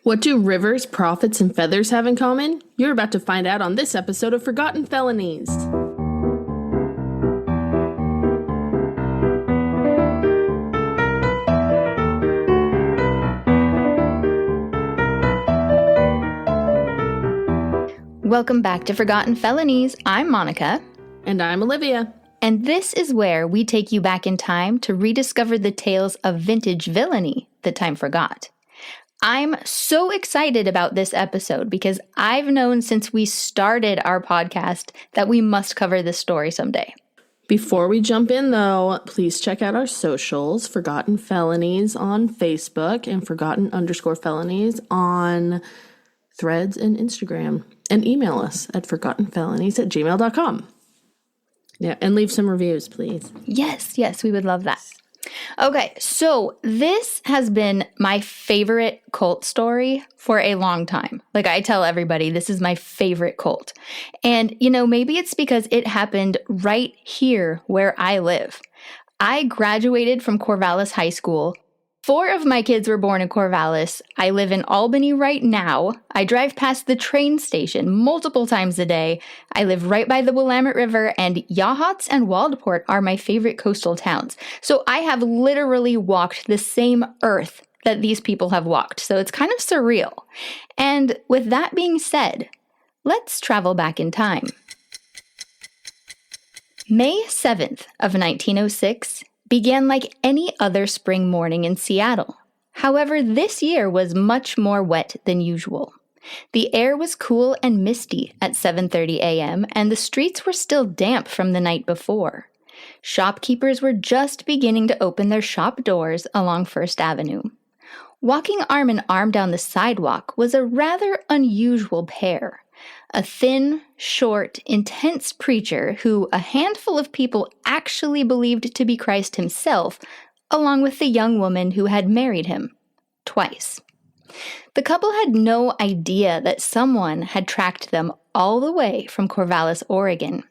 What do rivers, prophets, and feathers have in common? You're about to find out on this episode of Forgotten Felonies. Welcome back to Forgotten Felonies. I'm Monica. And I'm Olivia. And this is where we take you back in time to rediscover the tales of vintage villainy that time forgot. I'm so excited about this episode because I've known since we started our podcast that we must cover this story someday. Before we jump in, though, please check out our socials, Forgotten Felonies on Facebook and Forgotten_Felonies on Threads and Instagram. And email us at forgottenfelonies@gmail.com. Yeah, and leave some reviews, please. Yes, we would love that. Okay, so this has been my favorite cult story for a long time. Like, I tell everybody, this is my favorite cult. And, maybe it's because it happened right here where I live. I graduated from Corvallis High School. 4 of my kids were born in Corvallis. I live in Albany right now. I drive past the train station multiple times a day. I live right by the Willamette River, and Yachats and Waldport are my favorite coastal towns. So I have literally walked the same earth that these people have walked. So it's kind of surreal. And with that being said, let's travel back in time. May 7th of 1906 began like any other spring morning in Seattle. However, this year was much more wet than usual. The air was cool and misty at 7:30 a.m., and the streets were still damp from the night before. Shopkeepers were just beginning to open their shop doors along First Avenue. Walking arm in arm down the sidewalk was a rather unusual pair. A thin, short, intense preacher who a handful of people actually believed to be Christ himself, along with the young woman who had married him twice. The couple had no idea that someone had tracked them all the way from Corvallis, Oregon.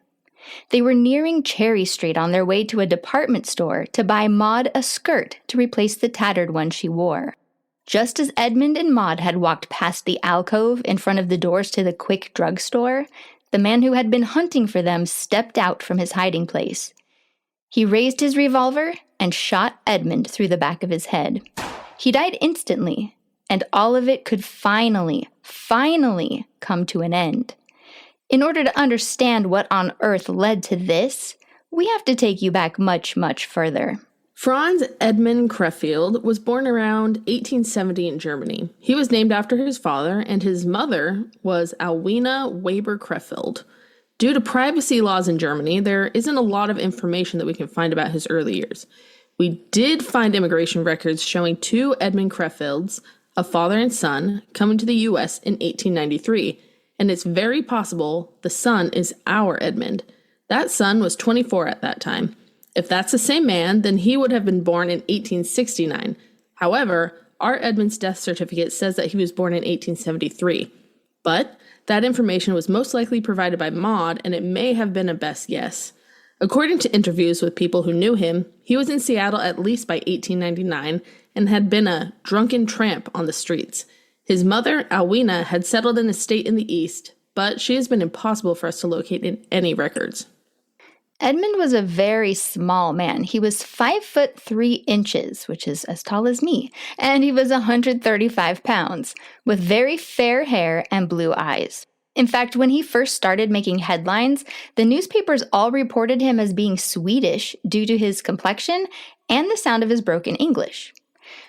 They were nearing Cherry Street on their way to a department store to buy Maud a skirt to replace the tattered one she wore. Just as Edmund and Maud had walked past the alcove in front of the doors to the quick drugstore, the man who had been hunting for them stepped out from his hiding place. He raised his revolver and shot Edmund through the back of his head. He died instantly, and all of it could finally come to an end. In order to understand what on earth led to this, we have to take you back much, much further. Franz Edmund Creffield was born around 1870 in Germany. He was named after his father, and his mother was Alwina Weber Creffield. Due to privacy laws in Germany, there isn't a lot of information that we can find about his early years. We did find immigration records showing 2 Edmund Creffields, a father and son, coming to the U.S. in 1893, and it's very possible the son is our Edmund. That son was 24 at that time. If that's the same man, then he would have been born in 1869. However, our Edmund's death certificate says that he was born in 1873. But that information was most likely provided by Maud, and it may have been a best guess. According to interviews with people who knew him, he was in Seattle at least by 1899 and had been a drunken tramp on the streets. His mother, Alwina, had settled in a state in the East, but she has been impossible for us to locate in any records. Edmund was a very small man. He was 5'3", which is as tall as me, and he was 135 pounds, with very fair hair and blue eyes. In fact, when he first started making headlines, the newspapers all reported him as being Swedish due to his complexion and the sound of his broken English.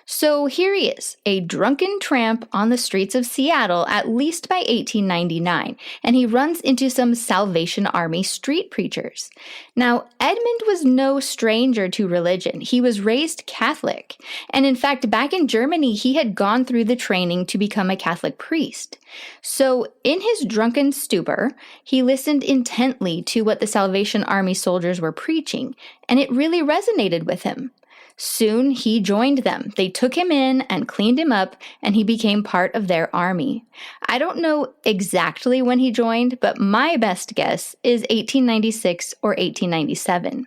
So here he is, a drunken tramp on the streets of Seattle at least by 1899, and he runs into some Salvation Army street preachers. Now, Edmund was no stranger to religion. He was raised Catholic, and in fact, back in Germany, he had gone through the training to become a Catholic priest. So, in his drunken stupor, he listened intently to what the Salvation Army soldiers were preaching, and it really resonated with him. Soon he joined them. They took him in and cleaned him up, and he became part of their army. I don't know exactly when he joined, but my best guess is 1896 or 1897.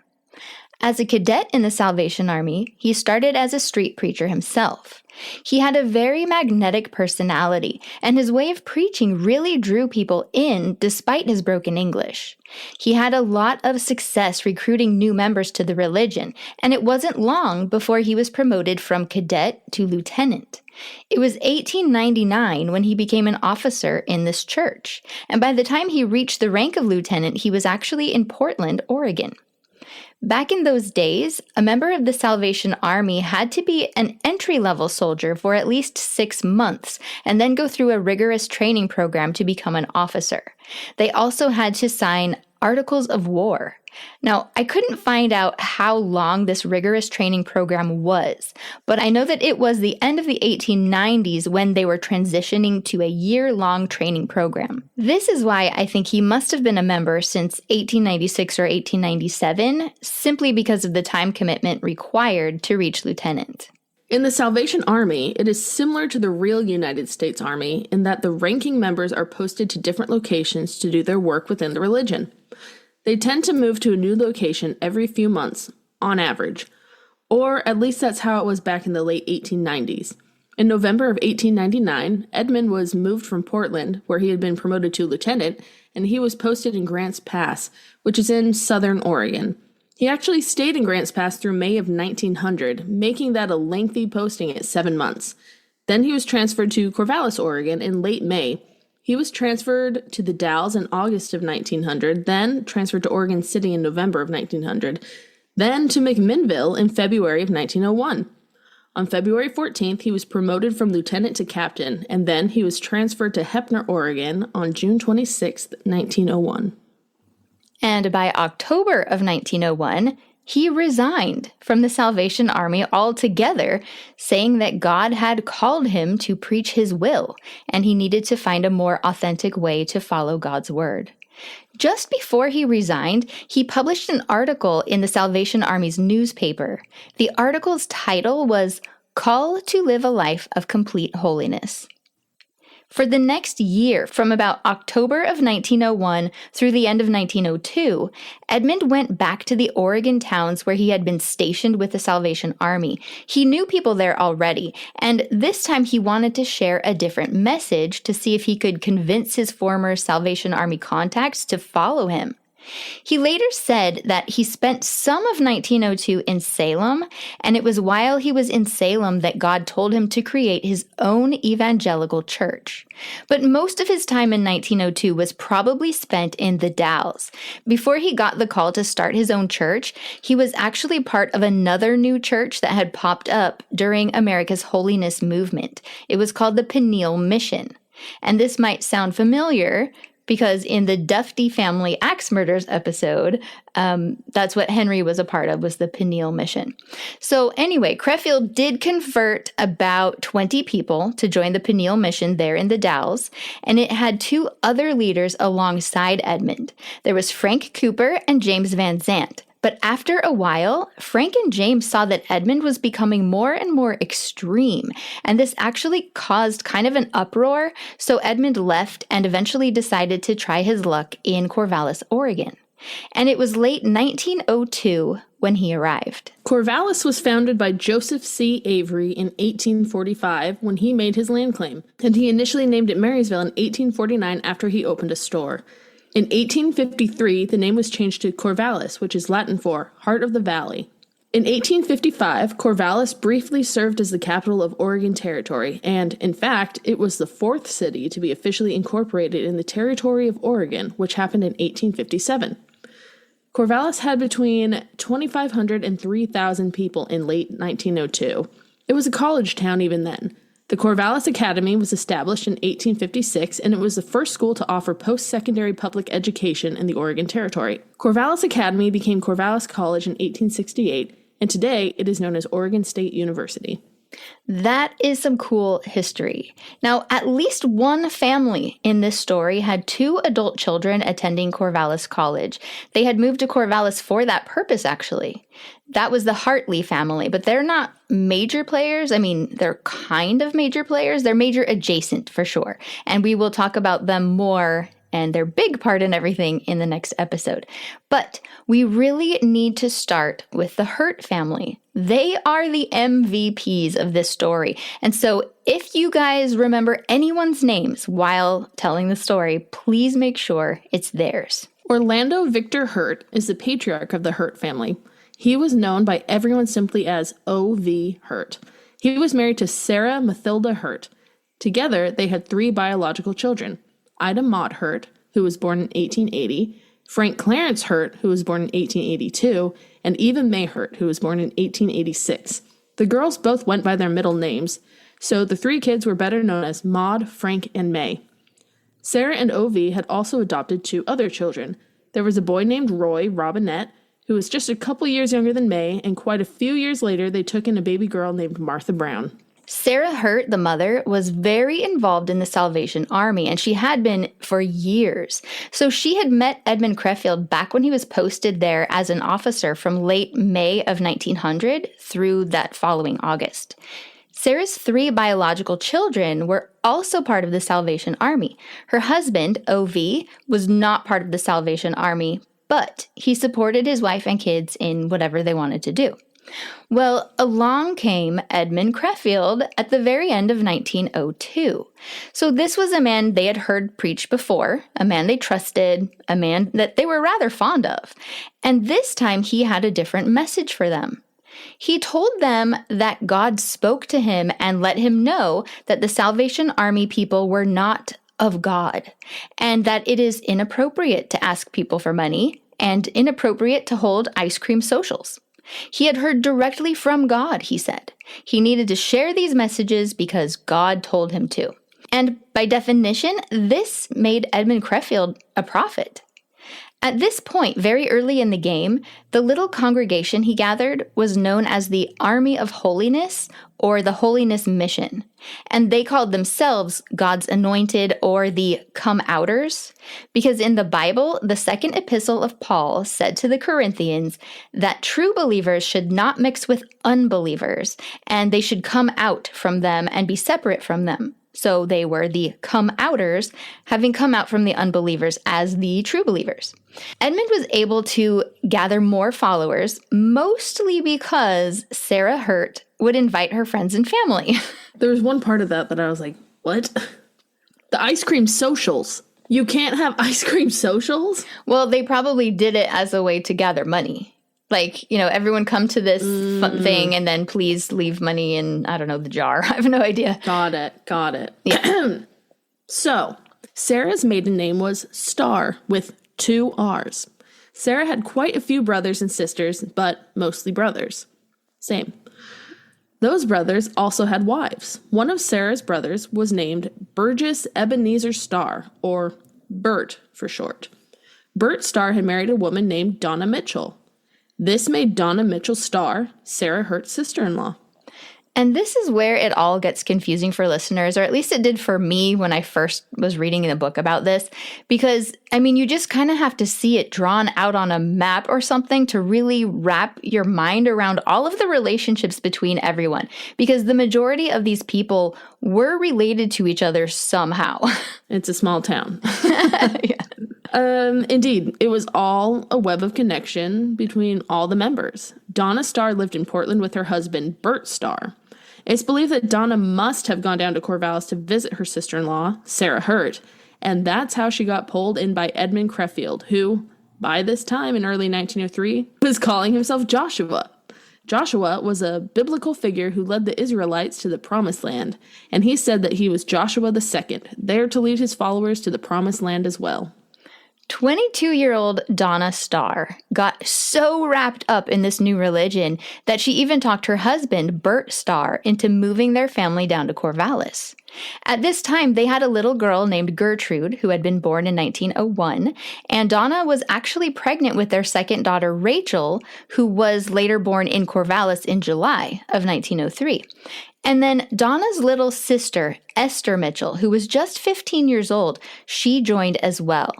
As a cadet in the Salvation Army, he started as a street preacher himself. He had a very magnetic personality, and his way of preaching really drew people in despite his broken English. He had a lot of success recruiting new members to the religion, and it wasn't long before he was promoted from cadet to lieutenant. It was 1899 when he became an officer in this church, and by the time he reached the rank of lieutenant, he was actually in Portland, Oregon. Back in those days, a member of the Salvation Army had to be an entry-level soldier for at least 6 months and then go through a rigorous training program to become an officer. They also had to sign articles of war. Now, I couldn't find out how long this rigorous training program was, but I know that it was the end of the 1890s when they were transitioning to a year-long training program. This is why I think he must have been a member since 1896 or 1897, simply because of the time commitment required to reach lieutenant. In the Salvation Army, it is similar to the real United States Army in that the ranking members are posted to different locations to do their work within the religion. They tend to move to a new location every few months, on average. Or at least that's how it was back in the late 1890s. In November of 1899, Edmund was moved from Portland, where he had been promoted to lieutenant, and he was posted in Grants Pass, which is in southern Oregon. He actually stayed in Grants Pass through May of 1900, making that a lengthy posting at 7 months. Then he was transferred to Corvallis, Oregon in late May. He was transferred to the Dalles in August of 1900, then transferred to Oregon City in November of 1900, then to McMinnville in February of 1901. On February 14th, he was promoted from lieutenant to captain, and then he was transferred to Heppner, Oregon on June 26, 1901. And by October of 1901, he resigned from the Salvation Army altogether, saying that God had called him to preach his will, and he needed to find a more authentic way to follow God's word. Just before he resigned, he published an article in the Salvation Army's newspaper. The article's title was Call to Live a Life of Complete Holiness. For the next year, from about October of 1901 through the end of 1902, Edmund went back to the Oregon towns where he had been stationed with the Salvation Army. He knew people there already, and this time he wanted to share a different message to see if he could convince his former Salvation Army contacts to follow him. He later said that he spent some of 1902 in Salem, and it was while he was in Salem that God told him to create his own evangelical church. But most of his time in 1902 was probably spent in the Dalles. Before he got the call to start his own church, he was actually part of another new church that had popped up during America's Holiness movement. It was called the Peniel Mission. And this might sound familiar, because in the Duffy family axe murders episode, that's what Henry was a part of, was the Peniel Mission. So anyway, Creffield did convert about 20 people to join the Peniel Mission there in the Dalles, and it had 2 other leaders alongside Edmund. There was Frank Cooper and James Van Zandt. But after a while, Frank and James saw that Edmund was becoming more and more extreme, and this actually caused kind of an uproar, so Edmund left and eventually decided to try his luck in Corvallis, Oregon. And it was late 1902 when he arrived. Corvallis was founded by Joseph C. Avery in 1845 when he made his land claim, and he initially named it Marysville in 1849 after he opened a store. In 1853, the name was changed to Corvallis, which is Latin for Heart of the Valley. In 1855, Corvallis briefly served as the capital of Oregon Territory, and, in fact, it was the 4th city to be officially incorporated in the Territory of Oregon, which happened in 1857. Corvallis had between 2,500 and 3,000 people in late 1902. It was a college town even then. The Corvallis Academy was established in 1856, and it was the first school to offer post-secondary public education in the Oregon Territory. Corvallis Academy became Corvallis College in 1868, and today it is known as Oregon State University. That is some cool history. Now, at least one family in this story had 2 adult children attending Corvallis College. They had moved to Corvallis for that purpose, actually. That was the Hartley family, but they're not major players. I mean, they're kind of major players. They're major adjacent for sure. And we will talk about them more and their big part in everything in the next episode. But we really need to start with the Hurt family. They are the MVPs of this story. And so if you guys remember anyone's names while telling the story, please make sure it's theirs. Orlando Victor Hurt is the patriarch of the Hurt family. He was known by everyone simply as O.V. Hurt. He was married to Sarah Mathilda Hurt. Together, they had 3 biological children: Ida Mott Hurt, who was born in 1880, Frank Clarence Hurt, who was born in 1882, and Eva May Hurt, who was born in 1886. The girls both went by their middle names, so the 3 kids were better known as Maud, Frank, and May. Sarah and O.V. had also adopted 2 other children. There was a boy named Roy Robinette, who was just a couple years younger than May, and quite a few years later they took in a baby girl named Martha Brown. Sarah Hurt, the mother, was very involved in the Salvation Army, and she had been for years. So she had met Edmund Creffield back when he was posted there as an officer from late May of 1900 through that following August. Sarah's 3 biological children were also part of the Salvation Army. Her husband, O.V., was not part of the Salvation Army, but he supported his wife and kids in whatever they wanted to do. Well, along came Edmund Creffield at the very end of 1902. So this was a man they had heard preach before, a man they trusted, a man that they were rather fond of. And this time he had a different message for them. He told them that God spoke to him and let him know that the Salvation Army people were not of God, and that it is inappropriate to ask people for money and inappropriate to hold ice cream socials. He had heard directly from God, he said. He needed to share these messages because God told him to. And by definition, this made Edmund Creffield a prophet. At this point, very early in the game, the little congregation he gathered was known as the Army of Holiness, or the Holiness Mission. And they called themselves God's Anointed, or the Come-Outers, because in the Bible, the second epistle of Paul said to the Corinthians that true believers should not mix with unbelievers, and they should come out from them and be separate from them. So they were the come-outers, having come out from the unbelievers as the true believers. Edmund was able to gather more followers, mostly because Sarah Hurt would invite her friends and family. There was one part of that I was like, what? The ice cream socials. You can't have ice cream socials? Well, they probably did it as a way to gather money. Like, everyone come to this fun thing and then please leave money in, I don't know, the jar. I have no idea. Got it. Yeah. So, Sarah's maiden name was Starr with 2 R's. Sarah had quite a few brothers and sisters, but mostly brothers. Same. Those brothers also had wives. One of Sarah's brothers was named Burgess Ebenezer Starr, or Bert for short. Bert Starr had married a woman named Donna Mitchell. This made Donna Mitchell Starr Sarah Hurt's sister-in-law. And this is where it all gets confusing for listeners, or at least it did for me when I first was reading the book about this, because, you just kind of have to see it drawn out on a map or something to really wrap your mind around all of the relationships between everyone, because the majority of these people were related to each other somehow. It's a small town. Yeah. Indeed, it was all a web of connection between all the members. Donna Starr lived in Portland with her husband, Bert Starr. It's believed that Donna must have gone down to Corvallis to visit her sister-in-law, Sarah Hurt, and that's how she got pulled in by Edmund Creffield, who, by this time in early 1903, was calling himself Joshua. Joshua was a biblical figure who led the Israelites to the Promised Land, and he said that he was Joshua II, there to lead his followers to the Promised Land as well. 22-year-old Donna Starr got so wrapped up in this new religion that she even talked her husband, Bert Starr, into moving their family down to Corvallis. At this time, they had a little girl named Gertrude, who had been born in 1901, and Donna was actually pregnant with their second daughter, Rachel, who was later born in Corvallis in July of 1903. And then Donna's little sister, Esther Mitchell, who was just 15 years old, she joined as well.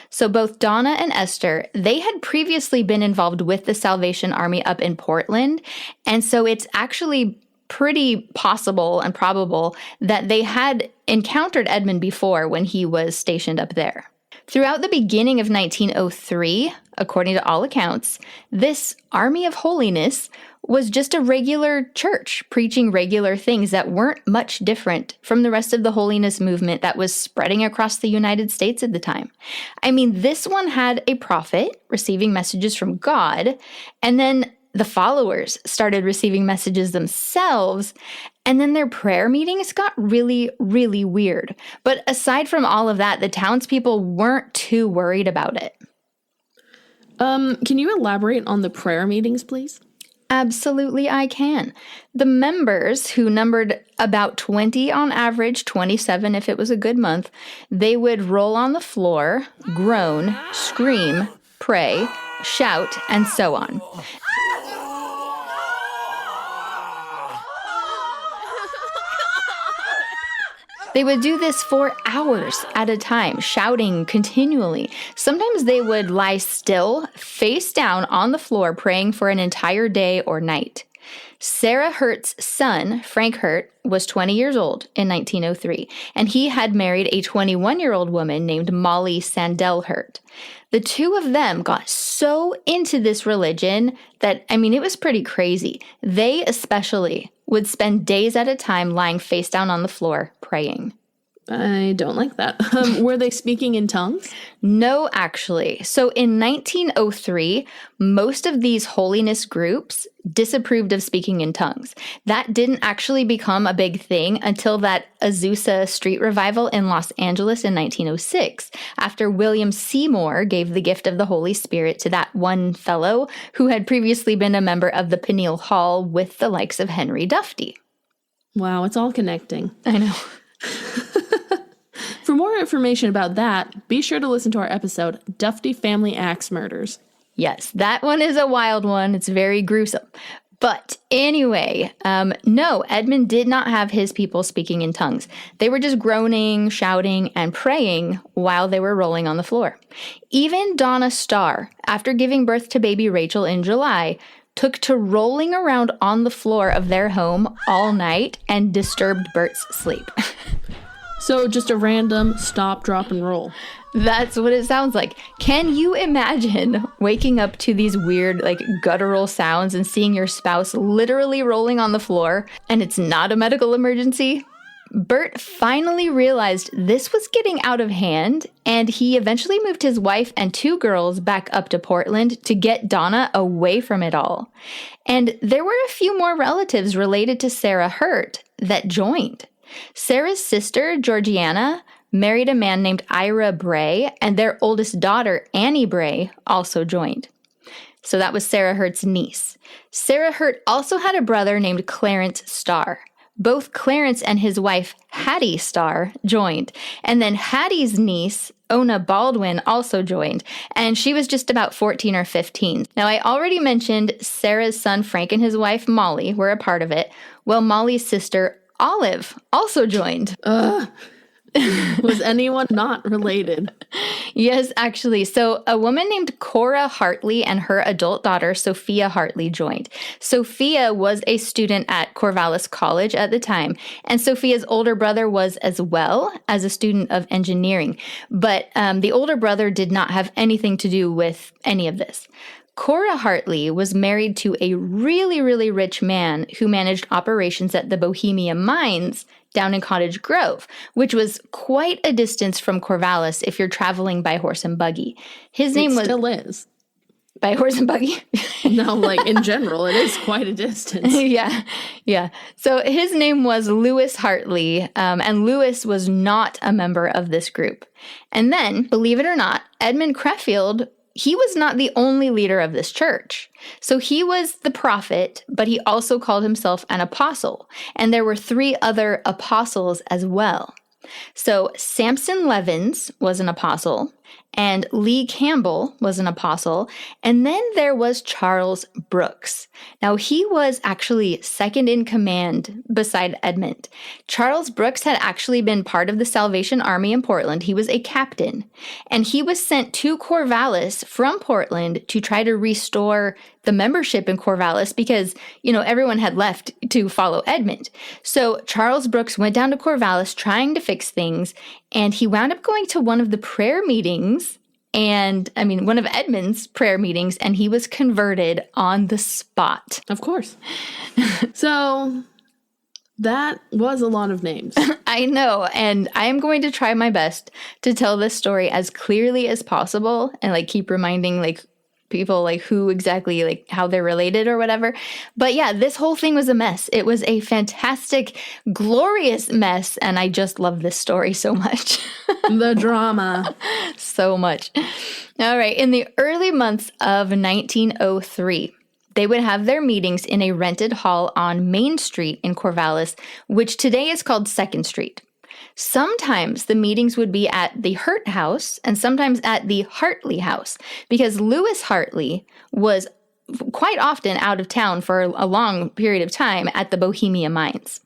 So both Donna and Esther, they had previously been involved with the Salvation Army up in Portland, and so it's actually pretty possible and probable that they had encountered Edmund before when he was stationed up there. Throughout the beginning of 1903, according to all accounts, this Army of Holiness was just a regular church preaching regular things that weren't much different from the rest of the holiness movement that was spreading across the United States at the time. I mean, this one had a prophet receiving messages from God, and then the followers started receiving messages themselves, and then their prayer meetings got really, really weird. But aside from all of that, the townspeople weren't too worried about it. Can you elaborate on the prayer meetings, please? Absolutely, I can. The members, who numbered about 20 on average, 27 if it was a good month, they would roll on the floor, groan, scream, pray, shout, and so on. They would do this for hours at a time, shouting continually. Sometimes they would lie still, face down on the floor, praying for an entire day or night. Sarah Hurt's son, Frank Hurt, was 20 years old in 1903, and he had married a 21-year-old woman named Molly Sandell Hurt. The two of them got so into this religion that, it was pretty crazy. They especially would spend days at a time lying face down on the floor praying. I don't like that. Were they speaking in tongues? No, actually. So in 1903, most of these holiness groups disapproved of speaking in tongues. That didn't actually become a big thing until that Azusa Street revival in Los Angeles in 1906, after William Seymour gave the gift of the Holy Spirit to that one fellow who had previously been a member of the Pineal Hall with the likes of Henry Dufty. Wow, it's all connecting. I know. For more information about that, be sure to listen to our episode, Dufty Family Axe Murders. Yes, that one is a wild one. It's very gruesome. But anyway, no, Edmund did not have his people speaking in tongues. They were just groaning, shouting, and praying while they were rolling on the floor. Even Donna Starr, after giving birth to baby Rachel in July, took to rolling around on the floor of their home all night and disturbed Bert's sleep. So just a random stop, drop, and roll. That's what it sounds like. Can you imagine waking up to these weird, guttural sounds and seeing your spouse literally rolling on the floor and it's not a medical emergency? Bert finally realized this was getting out of hand, and he eventually moved his wife and two girls back up to Portland to get Donna away from it all. And there were a few more relatives related to Sarah Hurt that joined. Sarah's sister, Georgiana, married a man named Ira Bray, and their oldest daughter, Annie Bray, also joined. So that was Sarah Hurt's niece. Sarah Hurt also had a brother named Clarence Starr. Both Clarence and his wife, Hattie Starr, joined. And then Hattie's niece, Ona Baldwin, also joined. And she was just about 14 or 15. Now, I already mentioned Sarah's son, Frank, and his wife, Molly, were a part of it. Well, Molly's sister, Olive, also joined. Was anyone not related? Yes, actually. So a woman named Cora Hartley and her adult daughter, Sophia Hartley, joined. Sophia was a student at Corvallis College at the time, and Sophia's older brother was as well as a student of engineering. But the older brother did not have anything to do with any of this. Cora Hartley was married to a really, really rich man who managed operations at the Bohemia Mines down in Cottage Grove, which was quite a distance from Corvallis if you're traveling by horse and buggy. His name was... still is. By horse and buggy? No, in general, it is quite a distance. Yeah. So his name was Lewis Hartley, and Lewis was not a member of this group. And then, believe it or not, Edmund Creffield, he was not the only leader of this church. So he was the prophet, but he also called himself an apostle. And there were 3 other apostles as well. So Samson Levins was an apostle, and Lee Campbell was an apostle, and then there was Charles Brooks. Now, he was actually second in command beside Edmund. Charles Brooks had actually been part of the Salvation Army in Portland. He was a captain, and he was sent to Corvallis from Portland to try to restore the membership in Corvallis because, everyone had left to follow Edmund. So Charles Brooks went down to Corvallis trying to fix things, and he wound up going to one of the prayer meetings meetings, one of Edmund's prayer meetings, and he was converted on the spot. Of course. So that was a lot of names. I know, and I am going to try my best to tell this story as clearly as possible and like keep reminding like people like who exactly, like how they're related or whatever. But yeah, this whole thing was a mess. It was a fantastic, glorious mess, and I just love this story so much. The drama. So much. All right, in the early months of 1903, they would have their meetings in a rented hall on Main Street in Corvallis, which today is called 2nd Street. Sometimes the meetings would be at the Hurt House and sometimes at the Hartley House, because Lewis Hartley was quite often out of town for a long period of time at the Bohemia mines.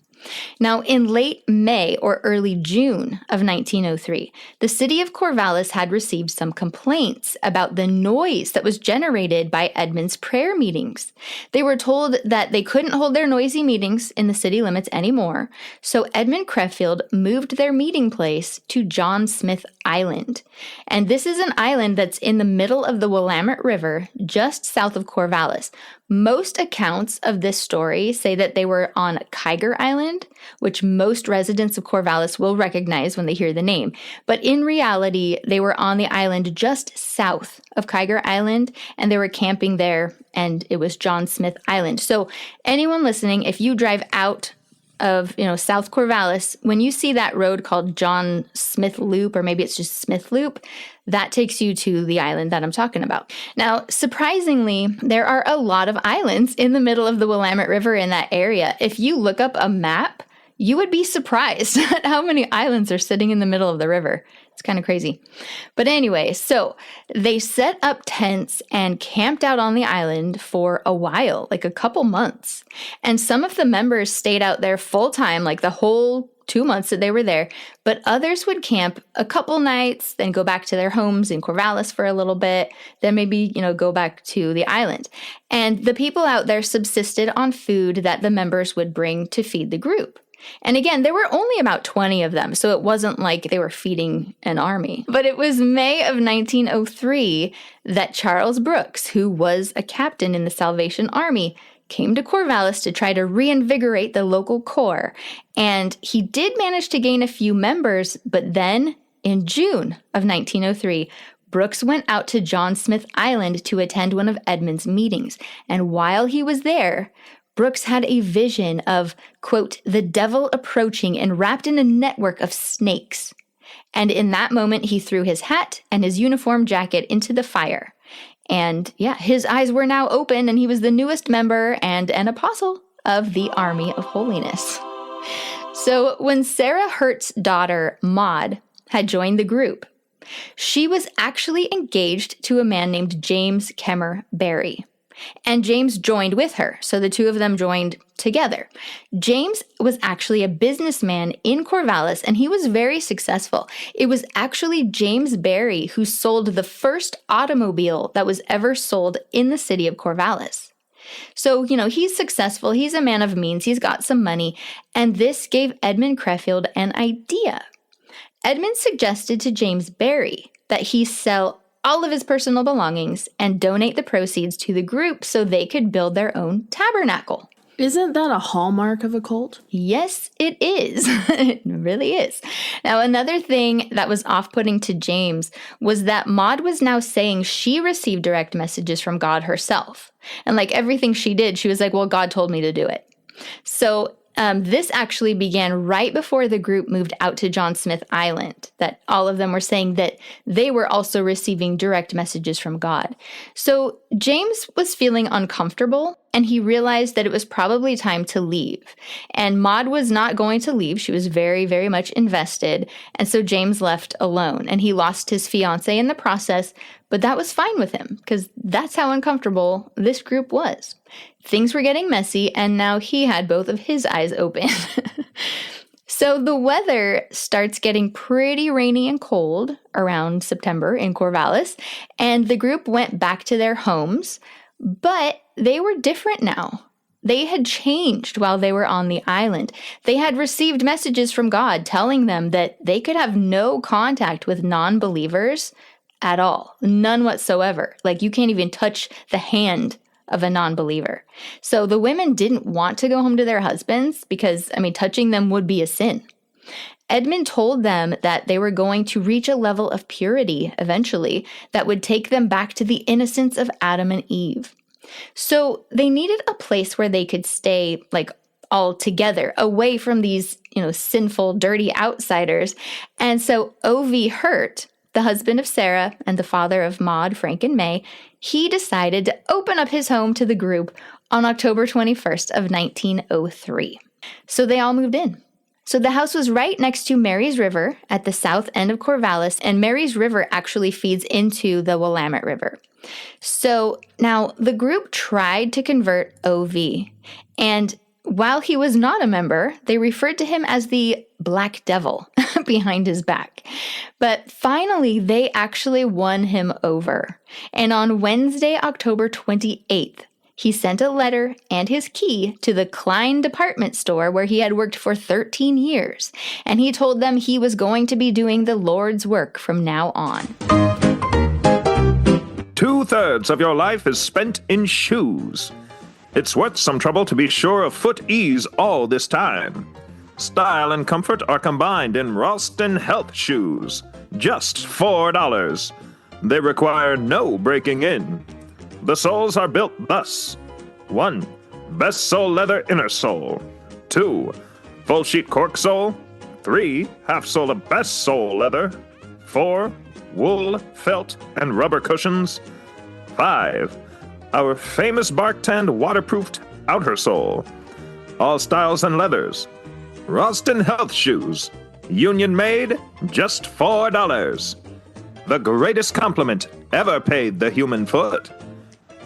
Now, in late May or early June of 1903, the city of Corvallis had received some complaints about the noise that was generated by Edmund's prayer meetings. They were told that they couldn't hold their noisy meetings in the city limits anymore, so Edmund Creffield moved their meeting place to John Smith Island. And this is an island that's in the middle of the Willamette River, just south of Corvallis. Most accounts of this story say that they were on Kiger Island, which most residents of Corvallis will recognize when they hear the name. But in reality, they were on the island just south of Kiger Island, and they were camping there, and it was John Smith Island. So anyone listening, if you drive out of, South Corvallis, when you see that road called John Smith Loop, or maybe it's just Smith Loop, that takes you to the island that I'm talking about. Now, surprisingly, there are a lot of islands in the middle of the Willamette River in that area. If you look up a map, you would be surprised at how many islands are sitting in the middle of the river. It's kind of crazy. But anyway, so they set up tents and camped out on the island for a while, like a couple months. And some of the members stayed out there full time, like the whole 2 months that they were there, but others would camp a couple nights, then go back to their homes in Corvallis for a little bit, then maybe, go back to the island. And the people out there subsisted on food that the members would bring to feed the group. And again, there were only about 20 of them, so it wasn't like they were feeding an army. But it was May of 1903 that Charles Brooks, who was a captain in the Salvation Army, came to Corvallis to try to reinvigorate the local corps. And he did manage to gain a few members, but then in June of 1903, Brooks went out to John Smith Island to attend one of Edmund's meetings. And while he was there, Brooks had a vision of, quote, the devil approaching and wrapped in a network of snakes. And in that moment, he threw his hat and his uniform jacket into the fire. And yeah, his eyes were now open, and he was the newest member and an apostle of the Army of Holiness. So when Sarah Hurt's daughter, Maud, had joined the group, she was actually engaged to a man named James Kemmer Barry. And James joined with her, so the two of them joined together. James was actually a businessman in Corvallis, and he was very successful. It was actually James Barry who sold the first automobile that was ever sold in the city of Corvallis. So, he's successful, he's a man of means, he's got some money, and this gave Edmund Creffield an idea. Edmund suggested to James Barry that he sell all of his personal belongings and donate the proceeds to the group so they could build their own tabernacle. Isn't that a hallmark of a cult? Yes, it is. It really is. Now, another thing that was off-putting to James was that Maud was now saying she received direct messages from God herself. And like everything she did, she was like, well, God told me to do it. So this actually began right before the group moved out to John Smith Island, that all of them were saying that they were also receiving direct messages from God. So James was feeling uncomfortable, and he realized that it was probably time to leave. And Maud was not going to leave. She was very, very much invested. And so James left alone, and he lost his fiancée in the process, but that was fine with him because that's how uncomfortable this group was. Things were getting messy, and now he had both of his eyes open. So the weather starts getting pretty rainy and cold around September in Corvallis, and the group went back to their homes, but they were different now. They had changed while they were on the island. They had received messages from God telling them that they could have no contact with non-believers at all. None whatsoever. Like, you can't even touch the hand of a non-believer. So the women didn't want to go home to their husbands because, touching them would be a sin. Edmund told them that they were going to reach a level of purity eventually that would take them back to the innocence of Adam and Eve. So they needed a place where they could stay, like, all together, away from these, sinful, dirty outsiders. And so O.V. Hurt, the husband of Sarah and the father of Maud, Frank, and May, he decided to open up his home to the group on October 21st of 1903. So they all moved in. So the house was right next to Mary's River at the south end of Corvallis, and Mary's River actually feeds into the Willamette River. So now the group tried to convert O.V., and while he was not a member, they referred to him as the Black Devil behind his back. But finally, they actually won him over. And on Wednesday, October 28th, he sent a letter and his key to the Klein department store where he had worked for 13 years. And he told them he was going to be doing the Lord's work from now on. 2/3 of your life is spent in shoes. It's worth some trouble to be sure of foot ease all this time. Style and comfort are combined in Ralston Health Shoes. Just $4. They require no breaking in. The soles are built thus. 1. Best sole leather inner sole. 2. Full sheet cork sole. 3. Half sole of best sole leather. 4. Wool, felt, and rubber cushions. 5. Our famous bark-tanned waterproofed outer sole. All styles and leathers. Ralston Health Shoes. Union made, just $4. The greatest compliment ever paid the human foot.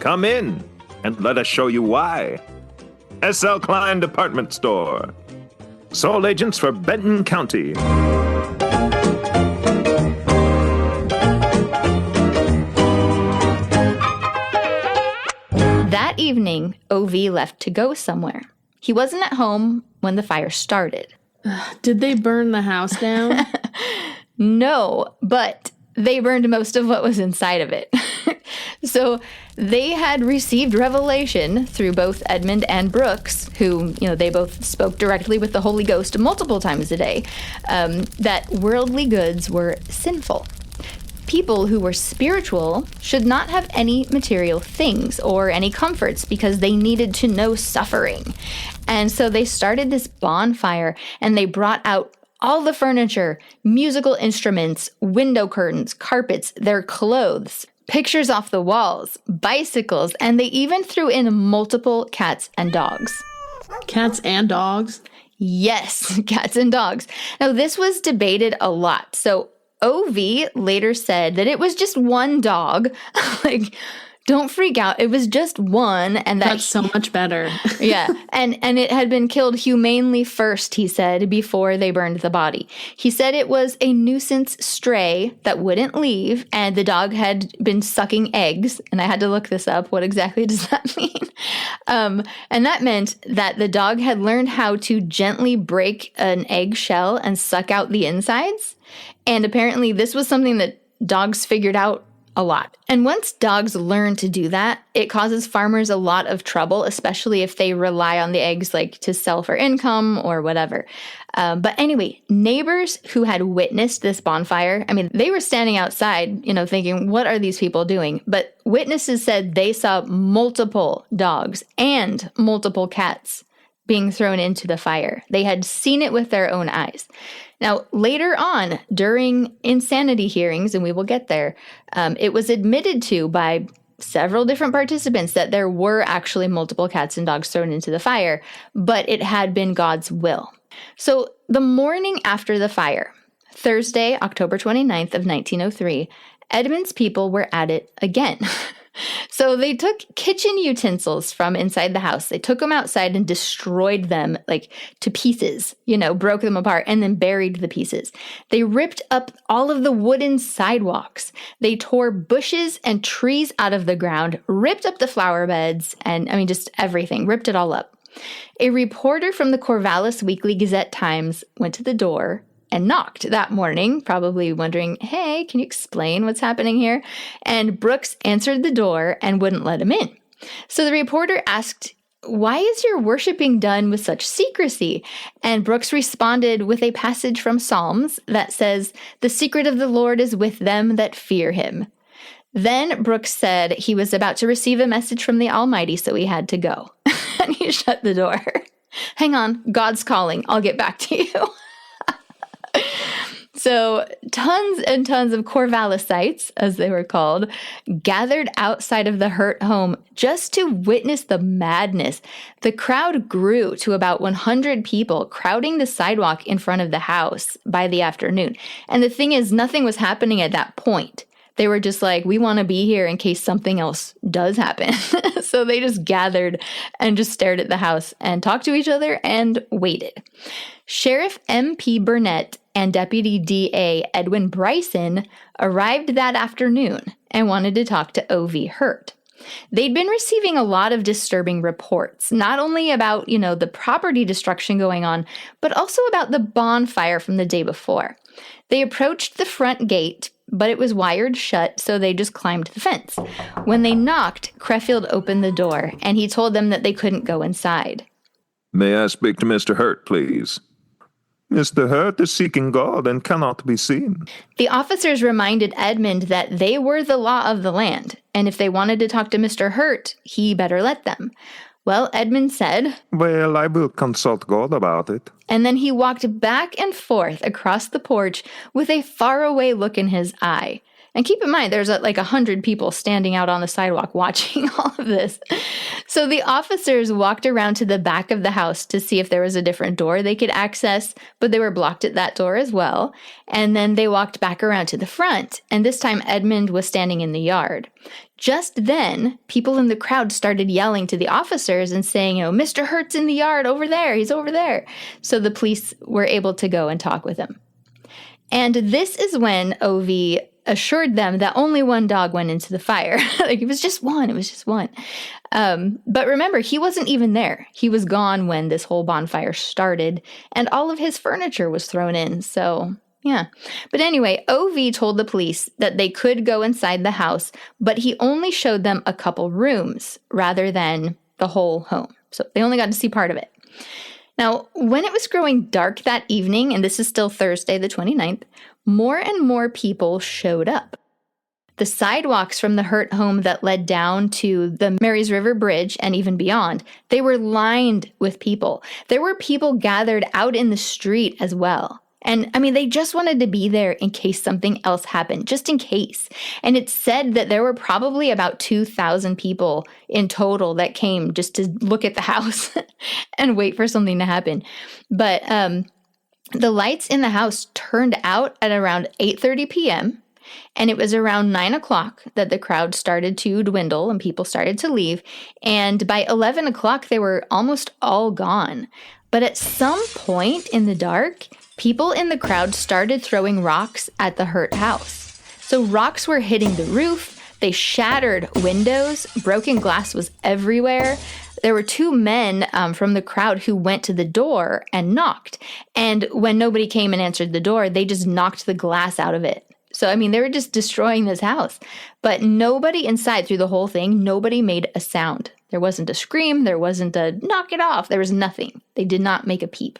Come in and let us show you why. S.L. Klein Department Store. Sole agents for Benton County. That evening, O.V. left to go somewhere. He wasn't at home when the fire started. Did they burn the house down? No, but they burned most of what was inside of it. So they had received revelation through both Edmund and Brooks, who, they both spoke directly with the Holy Ghost multiple times a day, that worldly goods were sinful. People who were spiritual should not have any material things or any comforts because they needed to know suffering. And so they started this bonfire and they brought out all the furniture, musical instruments, window curtains, carpets, their clothes, pictures off the walls, bicycles, and they even threw in multiple cats and dogs. Cats and dogs? Yes, cats and dogs. Now, this was debated a lot. So O.V. later said that it was just one dog. Like, don't freak out. It was just one. And that's so much better. Yeah. And it had been killed humanely first, he said, before they burned the body. He said it was a nuisance stray that wouldn't leave, and the dog had been sucking eggs. And I had to look this up. What exactly does that mean? And that meant that the dog had learned how to gently break an egg shell and suck out the insides. And apparently this was something that dogs figured out a lot. And once dogs learn to do that, it causes farmers a lot of trouble, especially if they rely on the eggs like to sell for income or whatever. But anyway, neighbors who had witnessed this bonfire, they were standing outside, thinking, what are these people doing? But witnesses said they saw multiple dogs and multiple cats being thrown into the fire. They had seen it with their own eyes. Now, later on, during insanity hearings, and we will get there, it was admitted to by several different participants that there were actually multiple cats and dogs thrown into the fire, but it had been God's will. So the morning after the fire, Thursday, October 29th of 1903, Edmund's people were at it again. So they took kitchen utensils from inside the house. They took them outside and destroyed them to pieces, broke them apart and then buried the pieces. They ripped up all of the wooden sidewalks. They tore bushes and trees out of the ground, ripped up the flower beds, and just everything, ripped it all up. A reporter from the Corvallis Weekly Gazette Times went to the door and knocked that morning, probably wondering, hey, can you explain what's happening here? And Brooks answered the door and wouldn't let him in. So the reporter asked, why is your worship being done with such secrecy? And Brooks responded with a passage from Psalms that says, the secret of the Lord is with them that fear him. Then Brooks said he was about to receive a message from the Almighty, so he had to go. And he shut the door. Hang on, God's calling. I'll get back to you. So tons and tons of Corvallisites, as they were called, gathered outside of the Hurt home just to witness the madness. The crowd grew to about 100 people, crowding the sidewalk in front of the house by the afternoon. And the thing is, nothing was happening at that point. They were just like, we want to be here in case something else does happen. So they just gathered and just stared at the house and talked to each other and waited. Sheriff M.P. Burnett and Deputy D.A. Edwin Bryson arrived that afternoon and wanted to talk to O.V. Hurt. They'd been receiving a lot of disturbing reports, not only about, the property destruction going on, but also about the bonfire from the day before. They approached the front gate, but it was wired shut, so they just climbed the fence. When they knocked, Creffield opened the door, and he told them that they couldn't go inside. May I speak to Mr. Hurt, please? Mr. Hurt is seeking God and cannot be seen. The officers reminded Edmund that they were the law of the land, and if they wanted to talk to Mr. Hurt, he better let them. Well, Edmund said, Well, I will consult God about it. And then he walked back and forth across the porch with a faraway look in his eye. And keep in mind, there's like 100 people standing out on the sidewalk watching all of this. So the officers walked around to the back of the house to see if there was a different door they could access, but they were blocked at that door as well. And then they walked back around to the front, and this time Edmund was standing in the yard. Just then, people in the crowd started yelling to the officers and saying, Mr. Hurt's in the yard over there. He's over there. So the police were able to go and talk with him. And this is when O.V. assured them that only one dog went into the fire. It was just one. But remember, he wasn't even there. He was gone when this whole bonfire started, and all of his furniture was thrown in. So, yeah. But anyway, O.V. told the police that they could go inside the house, but he only showed them a couple rooms rather than the whole home. So they only got to see part of it. Now, when it was growing dark that evening, and this is still Thursday the 29th, more and more people showed up. The sidewalks from the Hurt home that led down to the Marys River Bridge and even beyond, they were lined with people. There were people gathered out in the street as well. And they just wanted to be there in case something else happened, just in case. And it's said that there were probably about 2,000 people in total that came just to look at the house and wait for something to happen. But the lights in the house turned out at around 8:30 p.m., and it was around 9 o'clock that the crowd started to dwindle and people started to leave. And by 11 o'clock, they were almost all gone. But at some point in the dark, people in the crowd started throwing rocks at the Hurt house. So rocks were hitting the roof, they shattered windows, broken glass was everywhere. There were two men from the crowd who went to the door and knocked. And when nobody came and answered the door, they just knocked the glass out of it. So, they were just destroying this house. But nobody inside through the whole thing, nobody made a sound. There wasn't a scream. There wasn't a knock it off. There was nothing. They did not make a peep.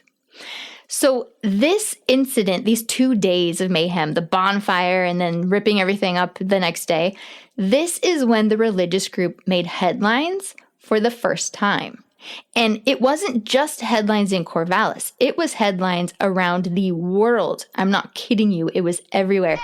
So this incident, these 2 days of mayhem, the bonfire and then ripping everything up the next day, this is when the religious group made headlines for the first time. And it wasn't just headlines in Corvallis. It was headlines around the world. I'm not kidding you. It was everywhere.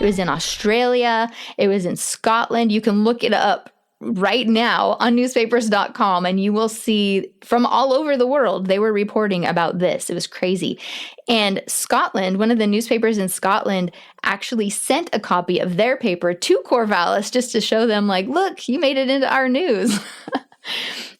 It was in Australia. It was in Scotland. You can look it up right now on newspapers.com and you will see from all over the world, they were reporting about this. It was crazy. And Scotland, one of the newspapers in Scotland actually sent a copy of their paper to Corvallis just to show them look, you made it into our news.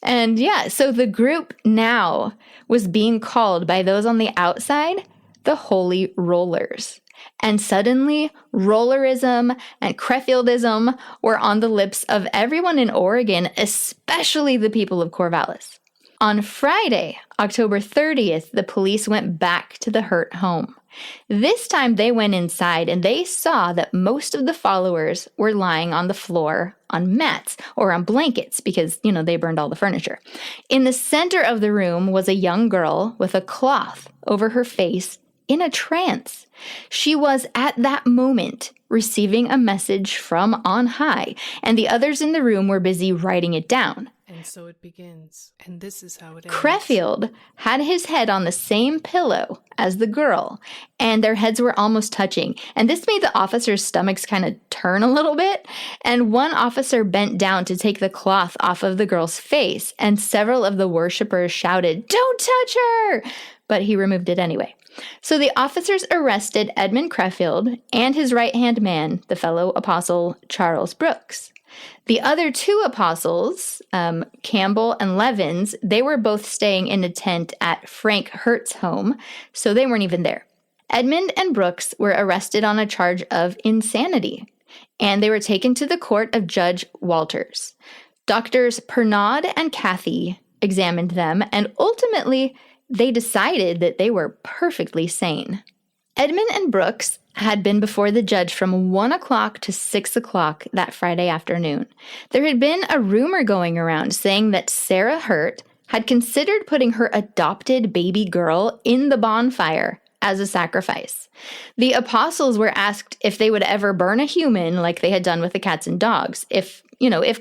And so the group now was being called by those on the outside, the Holy Rollers. And suddenly, rollerism and Creffieldism were on the lips of everyone in Oregon, especially the people of Corvallis. On Friday, October 30th, the police went back to the Hurt home. This time they went inside and they saw that most of the followers were lying on the floor on mats or on blankets because, they burned all the furniture. In the center of the room was a young girl with a cloth over her face in a trance. She was at that moment receiving a message from on high, and the others in the room were busy writing it down. And so it begins, and this is how it ends. Creffield had his head on the same pillow as the girl, and their heads were almost touching. And this made the officers' stomachs kind of turn a little bit. And one officer bent down to take the cloth off of the girl's face, and several of the worshippers shouted, "Don't touch her!" But he removed it anyway. So the officers arrested Edmund Creffield and his right-hand man, the fellow apostle Charles Brooks. The other two apostles, Campbell and Levins, they were both staying in a tent at Frank Hurt's home, so they weren't even there. Edmund and Brooks were arrested on a charge of insanity, and they were taken to the court of Judge Walters. Doctors Pernaud and Cathy examined them, and ultimately they decided that they were perfectly sane. Edmund and Brooks had been before the judge from 1 o'clock to 6 o'clock that Friday afternoon. There had been a rumor going around saying that Sarah Hurt had considered putting her adopted baby girl in the bonfire as a sacrifice. The apostles were asked if they would ever burn a human like they had done with the cats and dogs, if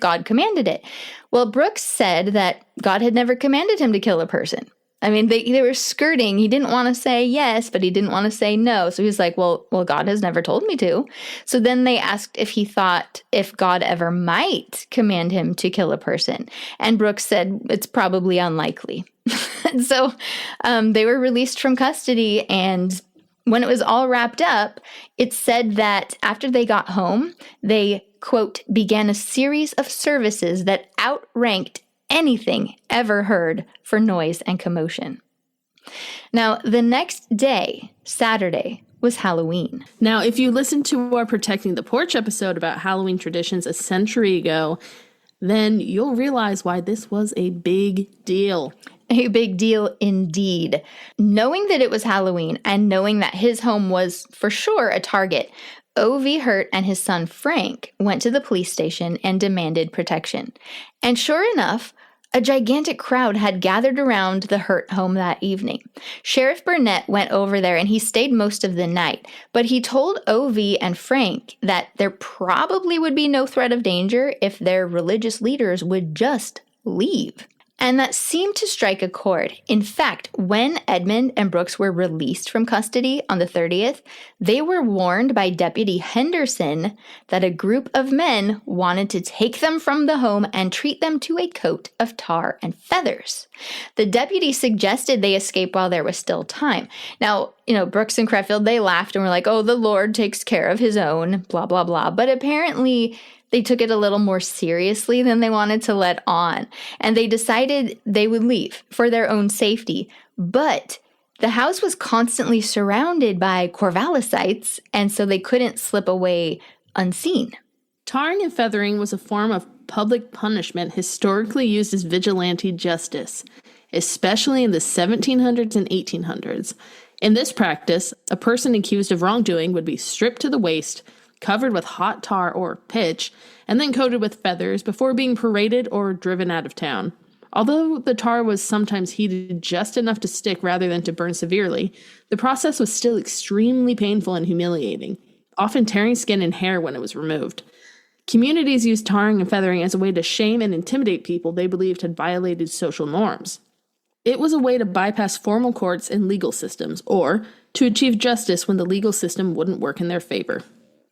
God commanded it. Well, Brooks said that God had never commanded him to kill a person. I mean, they were skirting. He didn't want to say yes, but he didn't want to say no. So he was like, well, God has never told me to. So then they asked if he thought if God ever might command him to kill a person. And Brooks said it's probably unlikely. So they were released from custody. And when it was all wrapped up, it said that after they got home, they, quote, began a series of services that outranked anything ever heard for noise and commotion. Now, the next day, Saturday, was Halloween. Now, if you listened to our Protecting the Porch episode about Halloween traditions a century ago, then you'll realize why this was a big deal. A big deal indeed. Knowing that it was Halloween and knowing that his home was for sure a target, O.V. Hurt and his son Frank went to the police station and demanded protection. And sure enough, a gigantic crowd had gathered around the Hurt home that evening. Sheriff Burnett went over there and he stayed most of the night, but he told O.V. and Frank that there probably would be no threat of danger if their religious leaders would just leave. And that seemed to strike a chord. In fact, when Edmund and Brooks were released from custody on the 30th, they were warned by Deputy Henderson that a group of men wanted to take them from the home and treat them to a coat of tar and feathers. The deputy suggested they escape while there was still time. Now, Brooks and Creffield, they laughed and were like, oh, the Lord takes care of his own, blah, blah, blah. But apparently they took it a little more seriously than they wanted to let on, and they decided they would leave for their own safety. But the house was constantly surrounded by Corvallisites, and so they couldn't slip away unseen. Tarring and feathering was a form of public punishment historically used as vigilante justice, especially in the 1700s and 1800s. In this practice, a person accused of wrongdoing would be stripped to the waist, covered with hot tar or pitch, and then coated with feathers before being paraded or driven out of town. Although the tar was sometimes heated just enough to stick rather than to burn severely, the process was still extremely painful and humiliating, often tearing skin and hair when it was removed. Communities used tarring and feathering as a way to shame and intimidate people they believed had violated social norms. It was a way to bypass formal courts and legal systems, or to achieve justice when the legal system wouldn't work in their favor.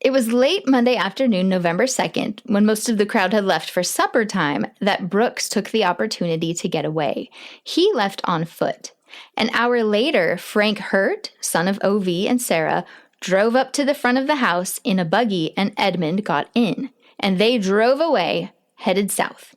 It was late Monday afternoon, November 2nd, when most of the crowd had left for supper time, that Brooks took the opportunity to get away. He left on foot. An hour later, Frank Hurt, son of O.V. and Sarah, drove up to the front of the house in a buggy, and Edmund got in. And they drove away, headed south.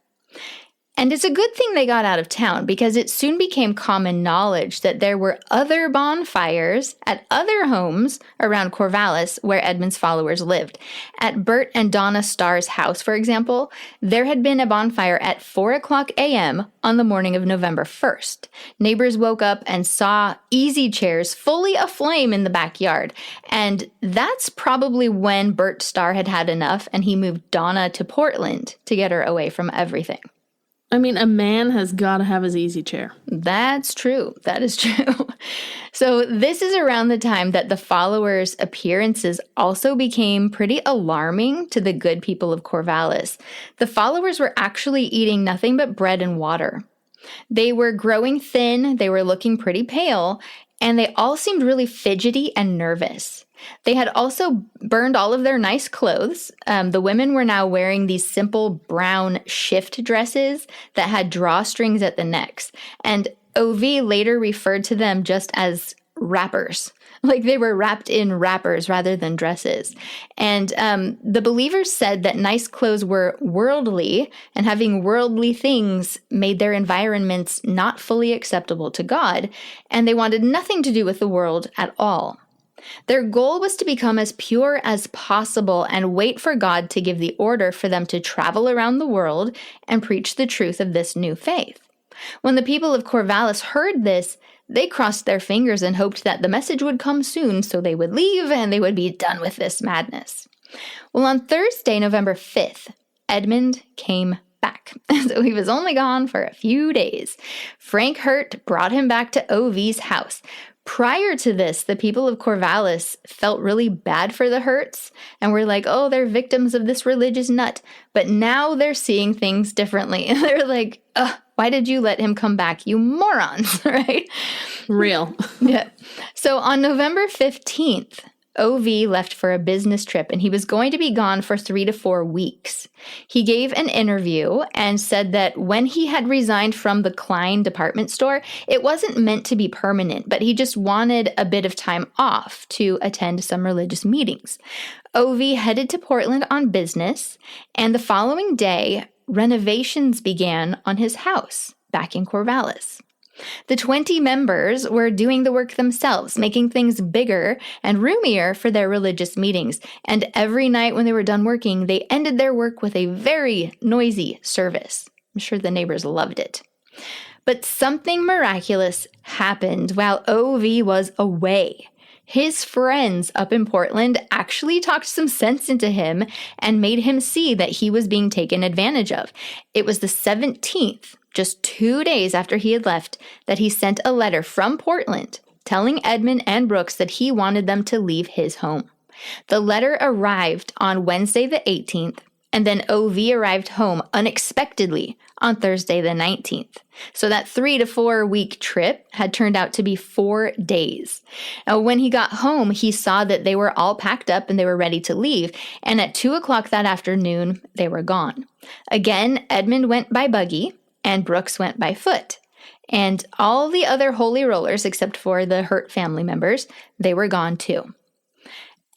And it's a good thing they got out of town because it soon became common knowledge that there were other bonfires at other homes around Corvallis where Edmund's followers lived. At Bert and Donna Starr's house, for example, there had been a bonfire at 4:00 a.m. on the morning of November 1st. Neighbors woke up and saw easy chairs fully aflame in the backyard. And that's probably when Bert Starr had had enough and he moved Donna to Portland to get her away from everything. I mean, a man has got to have his easy chair. That's true. That is true. So this is around the time that the followers' appearances also became pretty alarming to the good people of Corvallis. The followers were actually eating nothing but bread and water. They were growing thin, they were looking pretty pale, and they all seemed really fidgety and nervous. They had also burned all of their nice clothes. The women were now wearing these simple brown shift dresses that had drawstrings at the necks. And OV later referred to them just as wrappers. Like they were wrapped in wrappers rather than dresses. And the believers said that nice clothes were worldly, and having worldly things made their environments not fully acceptable to God, and they wanted nothing to do with the world at all. Their goal was to become as pure as possible and wait for God to give the order for them to travel around the world and preach the truth of this new faith. When the people of Corvallis heard this, they crossed their fingers and hoped that the message would come soon so they would leave and they would be done with this madness. Well, on Thursday, November 5th, Edmund came back. So he was only gone for a few days. Frank Hurt brought him back to OV's house. Prior to this, the people of Corvallis felt really bad for the Hurts and were like, oh, they're victims of this religious nut. But now they're seeing things differently. They're like, why did you let him come back, you morons, right? Real. Yeah. So on November 15th, OV left for a business trip, and he was going to be gone for 3 to 4 weeks. He gave an interview and said that when he had resigned from the Klein department store, it wasn't meant to be permanent, but he just wanted a bit of time off to attend some religious meetings. OV headed to Portland on business, and the following day, renovations began on his house back in Corvallis. The 20 members were doing the work themselves, making things bigger and roomier for their religious meetings. And every night when they were done working, they ended their work with a very noisy service. I'm sure the neighbors loved it. But something miraculous happened while OV was away. His friends up in Portland actually talked some sense into him and made him see that he was being taken advantage of. It was the 17th, just 2 days after he had left, that he sent a letter from Portland telling Edmund and Brooks that he wanted them to leave his home. The letter arrived on Wednesday the 18th, and then OV arrived home unexpectedly on Thursday the 19th. So that 3 to 4 week trip had turned out to be 4 days. Now, when he got home, he saw that they were all packed up and they were ready to leave. And at 2 o'clock that afternoon, they were gone. Again, Edmund went by buggy and Brooks went by foot. And all the other holy rollers, except for the Hurt family members, they were gone too.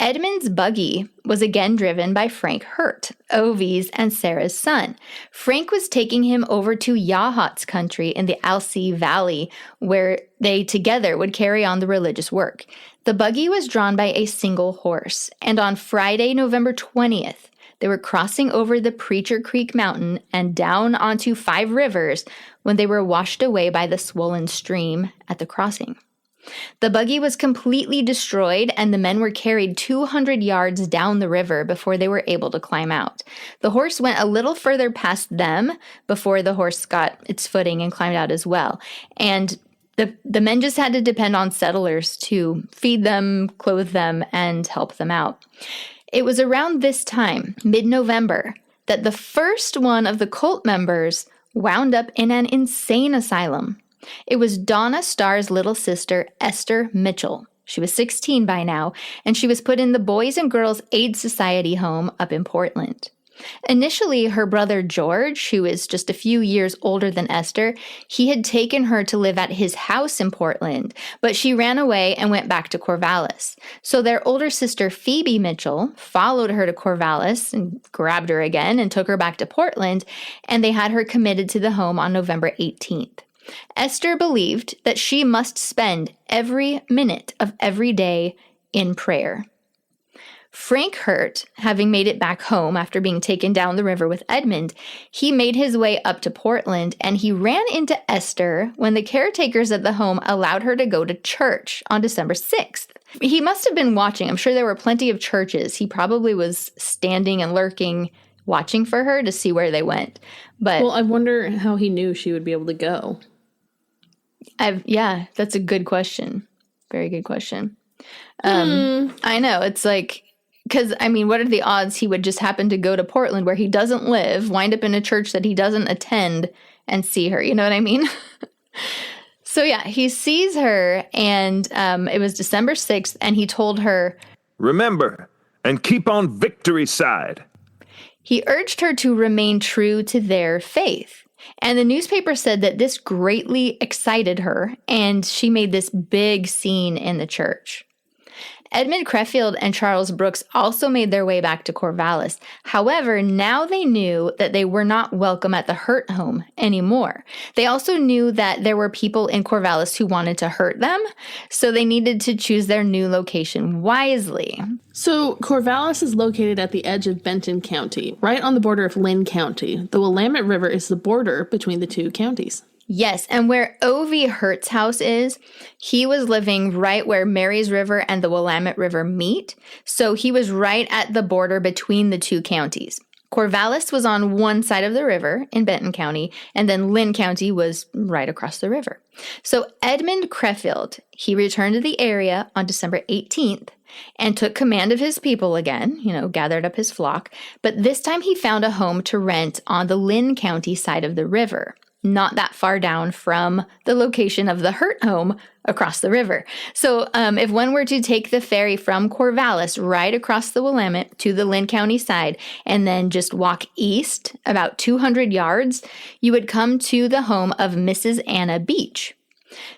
Edmund's buggy was again driven by Frank Hurt, OV's and Sarah's son. Frank was taking him over to Yahat's country in the Alsea Valley, where they together would carry on the religious work. The buggy was drawn by a single horse, and on Friday, November 20th, they were crossing over the Preacher Creek Mountain and down onto 5 rivers when they were washed away by the swollen stream at the crossing. The buggy was completely destroyed, and the men were carried 200 yards down the river before they were able to climb out. The horse went a little further past them before the horse got its footing and climbed out as well. And the men just had to depend on settlers to feed them, clothe them, and help them out. It was around this time, mid-November, that the first one of the cult members wound up in an insane asylum. It was Donna Starr's little sister, Esther Mitchell. She was 16 by now, and she was put in the Boys and Girls Aid Society home up in Portland. Initially, her brother George, who is just a few years older than Esther, he had taken her to live at his house in Portland, but she ran away and went back to Corvallis. So their older sister Phoebe Mitchell followed her to Corvallis and grabbed her again and took her back to Portland, and they had her committed to the home on November 18th. Esther believed that she must spend every minute of every day in prayer. Frank Hurt, having made it back home after being taken down the river with Edmund, he made his way up to Portland, and he ran into Esther when the caretakers at the home allowed her to go to church on December 6th. He must have been watching. I'm sure there were plenty of churches. He probably was standing and lurking, watching for her to see where they went. But Well, I wonder how he knew she would be able to go. Yeah, that's a good question. Very good question. I know. It's like, because, I mean, what are the odds he would just happen to go to Portland where he doesn't live, wind up in a church that he doesn't attend, and see her? You know what I mean? So, yeah, he sees her, and it was December 6th, and he told her, Remember, and keep on victory's side. He urged her to remain true to their faith. And the newspaper said that this greatly excited her, and she made this big scene in the church. Edmund Creffield and Charles Brooks also made their way back to Corvallis. However, now they knew that they were not welcome at the Hurt home anymore. They also knew that there were people in Corvallis who wanted to hurt them, so they needed to choose their new location wisely. So Corvallis is located at the edge of Benton County, right on the border of Lynn County. The Willamette River is the border between the two counties. Yes, and where O.V. Hurt's house is, he was living right where Mary's River and the Willamette River meet, so he was right at the border between the two counties. Corvallis was on one side of the river in Benton County, and then Lynn County was right across the river. So Edmund Creffield, he returned to the area on December 18th and took command of his people again, gathered up his flock, but this time he found a home to rent on the Lynn County side of the river, not that far down from the location of the Hurt home across the river. So if one were to take the ferry from Corvallis right across the Willamette to the Lynn County side and then just walk east about 200 yards, you would come to the home of Mrs. Anna Beach.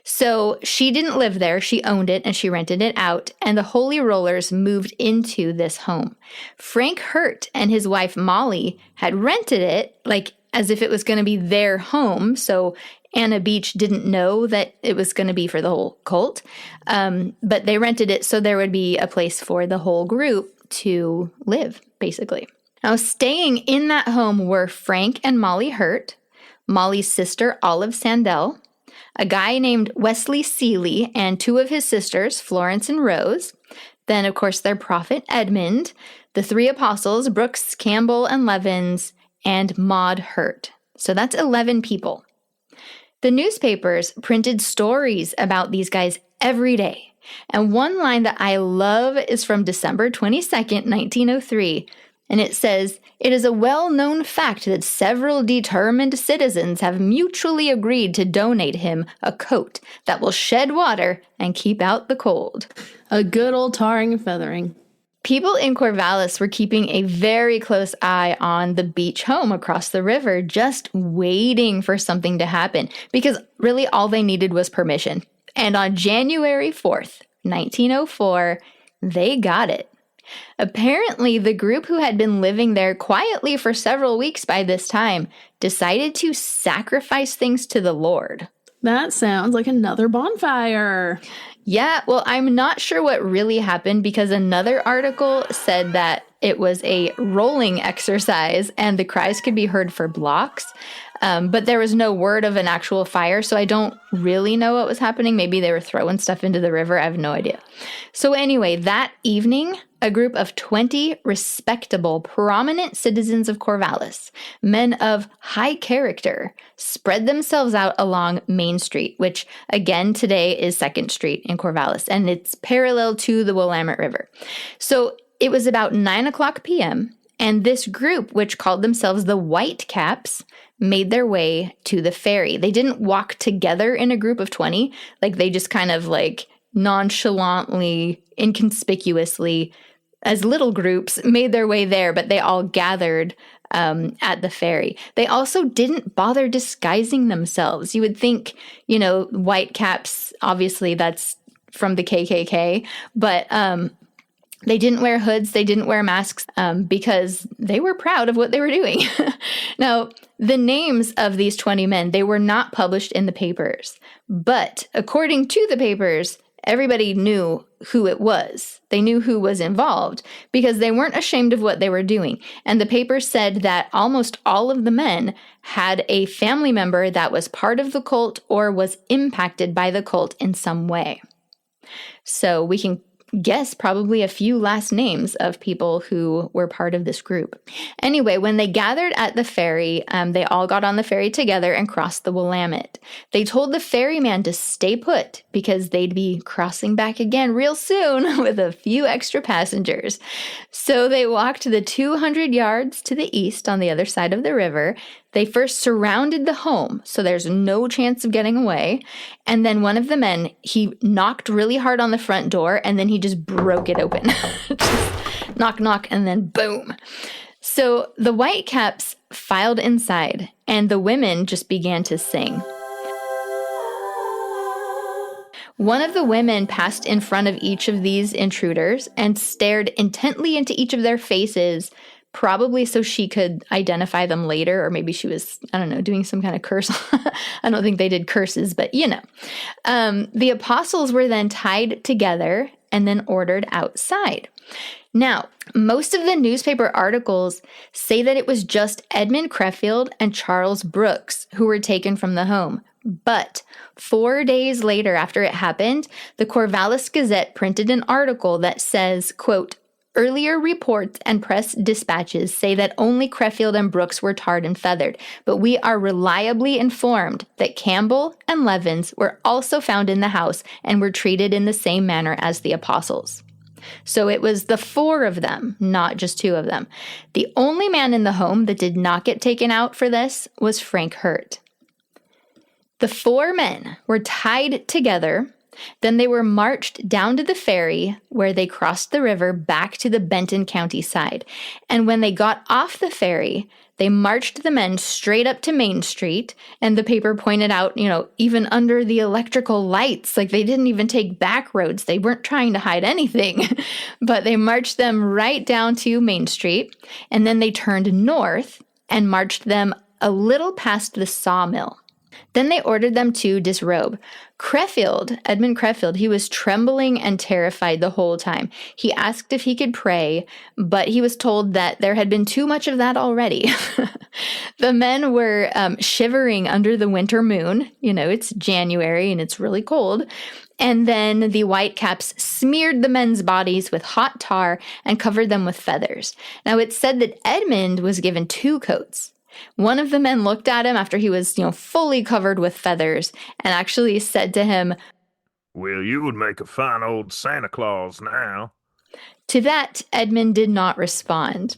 So she didn't live there. She owned it and she rented it out, and the Holy Rollers moved into this home. Frank Hurt and his wife Molly had rented it as if it was going to be their home. So Anna Beach didn't know that it was going to be for the whole cult. But they rented it so there would be a place for the whole group to live, basically. Now, staying in that home were Frank and Molly Hurt, Molly's sister, Olive Sandell, a guy named Wesley Seeley, and two of his sisters, Florence and Rose. Then, of course, their prophet, Edmund, the three apostles, Brooks, Campbell, and Levins, and Maud Hurt. So that's 11 people. The newspapers printed stories about these guys every day. And one line that I love is from December 22nd, 1903. And it says, "It is a well-known fact that several determined citizens have mutually agreed to donate him a coat that will shed water and keep out the cold." A good old tarring and feathering. People in Corvallis were keeping a very close eye on the beach home across the river, just waiting for something to happen, because really all they needed was permission. And on January 4th, 1904, they got it. Apparently, the group who had been living there quietly for several weeks by this time decided to sacrifice things to the Lord. That sounds like another bonfire. Yeah, well, I'm not sure what really happened because another article said that it was a rolling exercise and the cries could be heard for blocks. But there was no word of an actual fire, so I don't really know what was happening. Maybe they were throwing stuff into the river. I have no idea. So anyway, that evening, a group of 20 respectable, prominent citizens of Corvallis, men of high character, spread themselves out along Main Street, which again today is 2nd Street in Corvallis, and it's parallel to the Willamette River. So it was about 9:00 p.m., and this group, which called themselves the Whitecaps, made their way to the ferry. They didn't walk together in a group of 20. They just kind of nonchalantly, inconspicuously as little groups, made their way there, but they all gathered at the ferry. They also didn't bother disguising themselves. You would think, whitecaps, obviously that's from the KKK, but they didn't wear hoods, they didn't wear masks because they were proud of what they were doing. Now, the names of these 20 men, they were not published in the papers, but according to the papers, everybody knew who it was. They knew who was involved because they weren't ashamed of what they were doing. And the paper said that almost all of the men had a family member that was part of the cult or was impacted by the cult in some way. So we can guess probably a few last names of people who were part of this group. Anyway, when they gathered at the ferry, they all got on the ferry together and crossed the Willamette. They told the ferryman to stay put because they'd be crossing back again real soon with a few extra passengers. So they walked the 200 yards to the east on the other side of the river. They first surrounded the home, so there's no chance of getting away. And then one of the men, he knocked really hard on the front door, and then he just broke it open. Just knock, knock, and then boom. So the Whitecaps filed inside, and the women just began to sing. One of the women passed in front of each of these intruders and stared intently into each of their faces, probably so she could identify them later, or maybe she was, doing some kind of curse. I don't think they did curses, but The apostles were then tied together and then ordered outside. Now, most of the newspaper articles say that it was just Edmund Creffield and Charles Brooks who were taken from the home. But 4 days later after it happened, the Corvallis Gazette printed an article that says, quote, "Earlier reports and press dispatches say that only Creffield and Brooks were tarred and feathered, but we are reliably informed that Campbell and Levins were also found in the house and were treated in the same manner as the apostles." So it was the 4 of them, not just 2 of them. The only man in the home that did not get taken out for this was Frank Hurt. The 4 men were tied together. Then they were marched down to the ferry where they crossed the river back to the Benton County side. And when they got off the ferry, they marched the men straight up to Main Street. And the paper pointed out, even under the electrical lights, like they didn't even take back roads. They weren't trying to hide anything, but they marched them right down to Main Street. And then they turned north and marched them a little past the sawmill. Then they ordered them to disrobe. Edmund Creffield, he was trembling and terrified the whole time. He asked if he could pray, but he was told that there had been too much of that already. The men were shivering under the winter moon. It's January and it's really cold. And then the Whitecaps smeared the men's bodies with hot tar and covered them with feathers. Now, it's said that Edmund was given 2 coats. One of the men looked at him after he was, fully covered with feathers and actually said to him, "Well, you would make a fine old Santa Claus now." To that, Edmund did not respond.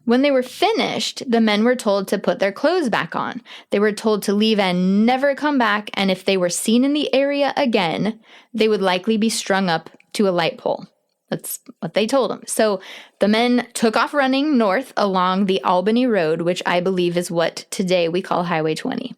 When they were finished, the men were told to put their clothes back on. They were told to leave and never come back, and if they were seen in the area again, they would likely be strung up to a light pole. That's what they told him. So the men took off running north along the Albany Road, which I believe is what today we call Highway 20.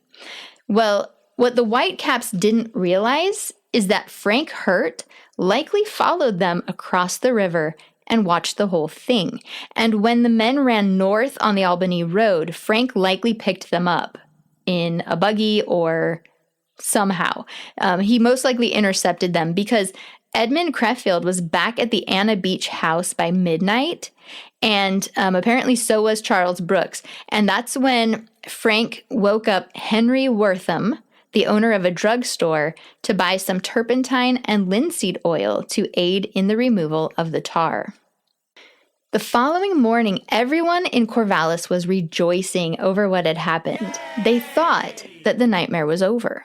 Well, what the Whitecaps didn't realize is that Frank Hurt likely followed them across the river and watched the whole thing. And when the men ran north on the Albany Road, Frank likely picked them up in a buggy or somehow. He most likely intercepted them because Edmund Creffield was back at the Anna Beach house by midnight, and apparently so was Charles Brooks. And that's when Frank woke up Henry Wortham, the owner of a drugstore, to buy some turpentine and linseed oil to aid in the removal of the tar. The following morning, everyone in Corvallis was rejoicing over what had happened. They thought that the nightmare was over.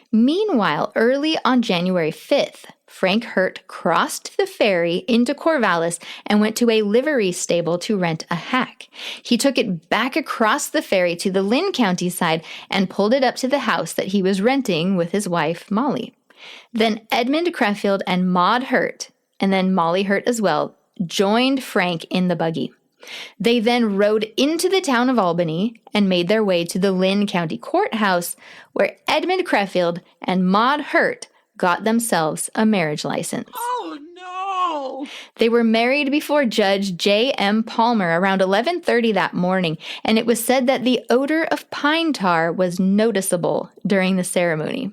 Meanwhile, early on January 5th, Frank Hurt crossed the ferry into Corvallis and went to a livery stable to rent a hack. He took it back across the ferry to the Lynn County side and pulled it up to the house that he was renting with his wife, Molly. Then Edmund Creffield and Maud Hurt, and then Molly Hurt as well, joined Frank in the buggy. They then rode into the town of Albany and made their way to the Lynn County Courthouse, where Edmund Creffield and Maud Hurt got themselves a marriage license. Oh, no! They were married before Judge J.M. Palmer around 11:30 that morning, and it was said that the odor of pine tar was noticeable during the ceremony.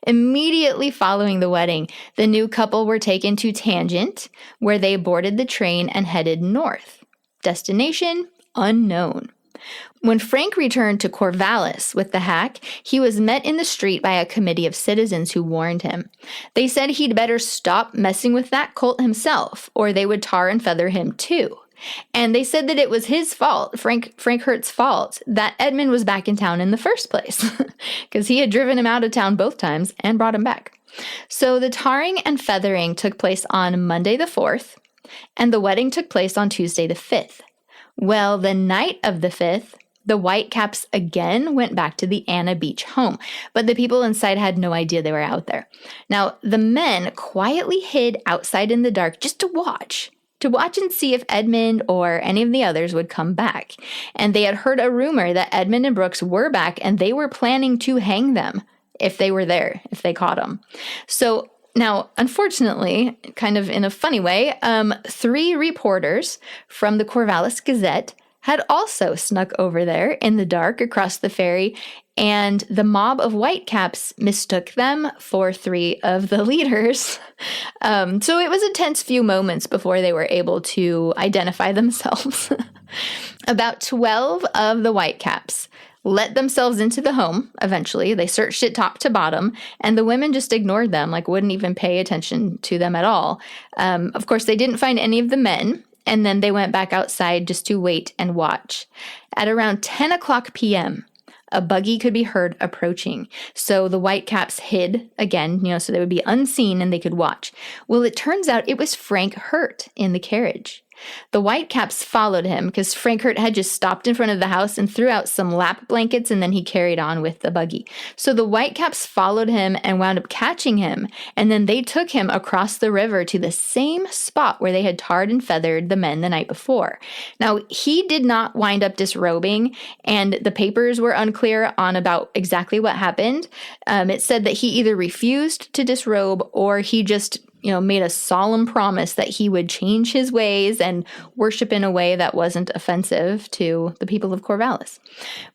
Immediately following the wedding, the new couple were taken to Tangent, where they boarded the train and headed north. Destination unknown. When Frank returned to Corvallis with the hack, he was met in the street by a committee of citizens who warned him. They said he'd better stop messing with that colt himself, or they would tar and feather him too. And they said that it was his fault, Frank Hurt's fault, that Edmund was back in town in the first place, because he had driven him out of town both times and brought him back. So the tarring and feathering took place on Monday the 4th, and the wedding took place on Tuesday the 5th. Well, the night of the 5th, the Whitecaps again went back to the Anna Beach home, but the people inside had no idea they were out there. Now, the men quietly hid outside in the dark just to watch and see if Edmund or any of the others would come back. And they had heard a rumor that Edmund and Brooks were back, and they were planning to hang them if they were there, if they caught them. So now, unfortunately, kind of in a funny way, 3 reporters from the Corvallis Gazette had also snuck over there in the dark across the ferry, and the mob of Whitecaps mistook them for 3 of the leaders. So it was a tense few moments before they were able to identify themselves. About 12 of the Whitecaps let themselves into the home eventually. They searched it top to bottom, and the women just ignored them, like wouldn't even pay attention to them at all. Of course, they didn't find any of the men, and then they went back outside just to wait and watch. At around 10 o'clock p.m., a buggy could be heard approaching. So the Whitecaps hid again, so they would be unseen and they could watch. Well, it turns out it was Frank Hurt in the carriage. The Whitecaps followed him because Frank Hurt had just stopped in front of the house and threw out some lap blankets, and then he carried on with the buggy. So the Whitecaps followed him and wound up catching him, and then they took him across the river to the same spot where they had tarred and feathered the men the night before. Now, he did not wind up disrobing, and the papers were unclear on about exactly what happened. It said that he either refused to disrobe or he just made a solemn promise that he would change his ways and worship in a way that wasn't offensive to the people of Corvallis.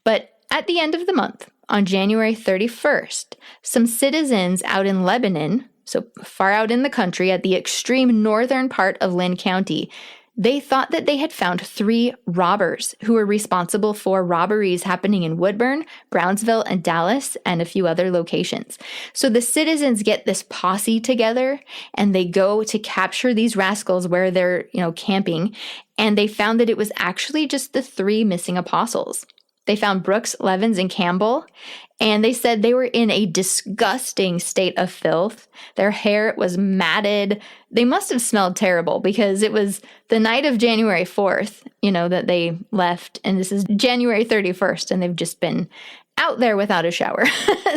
But at the end of the month, on January 31st, some citizens out in Lebanon, so far out in the country at the extreme northern part of Lynn County, they thought that they had found 3 robbers who were responsible for robberies happening in Woodburn, Brownsville, and Dallas, and a few other locations. So the citizens get this posse together, and they go to capture these rascals where they're, camping, and they found that it was actually just the 3 missing apostles. They found Brooks, Levins, and Campbell, and they said they were in a disgusting state of filth. Their hair was matted. They must have smelled terrible because it was the night of January 4th, that they left, and this is January 31st, and they've just been out there without a shower.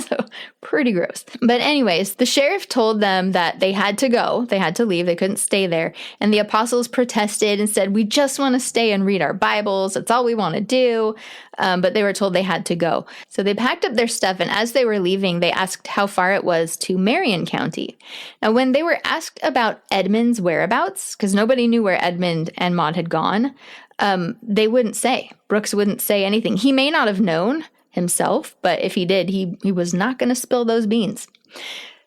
So pretty gross. But anyways, the sheriff told them that they had to go. They had to leave. They couldn't stay there. And the apostles protested and said, "We just want to stay and read our Bibles. That's all we want to do." But they were told they had to go. So they packed up their stuff, and as they were leaving, they asked how far it was to Marion County. Now, when they were asked about Edmund's whereabouts, because nobody knew where Edmund and Maud had gone, they wouldn't say. Brooks wouldn't say anything. He may not have known himself, but if he did, he was not going to spill those beans.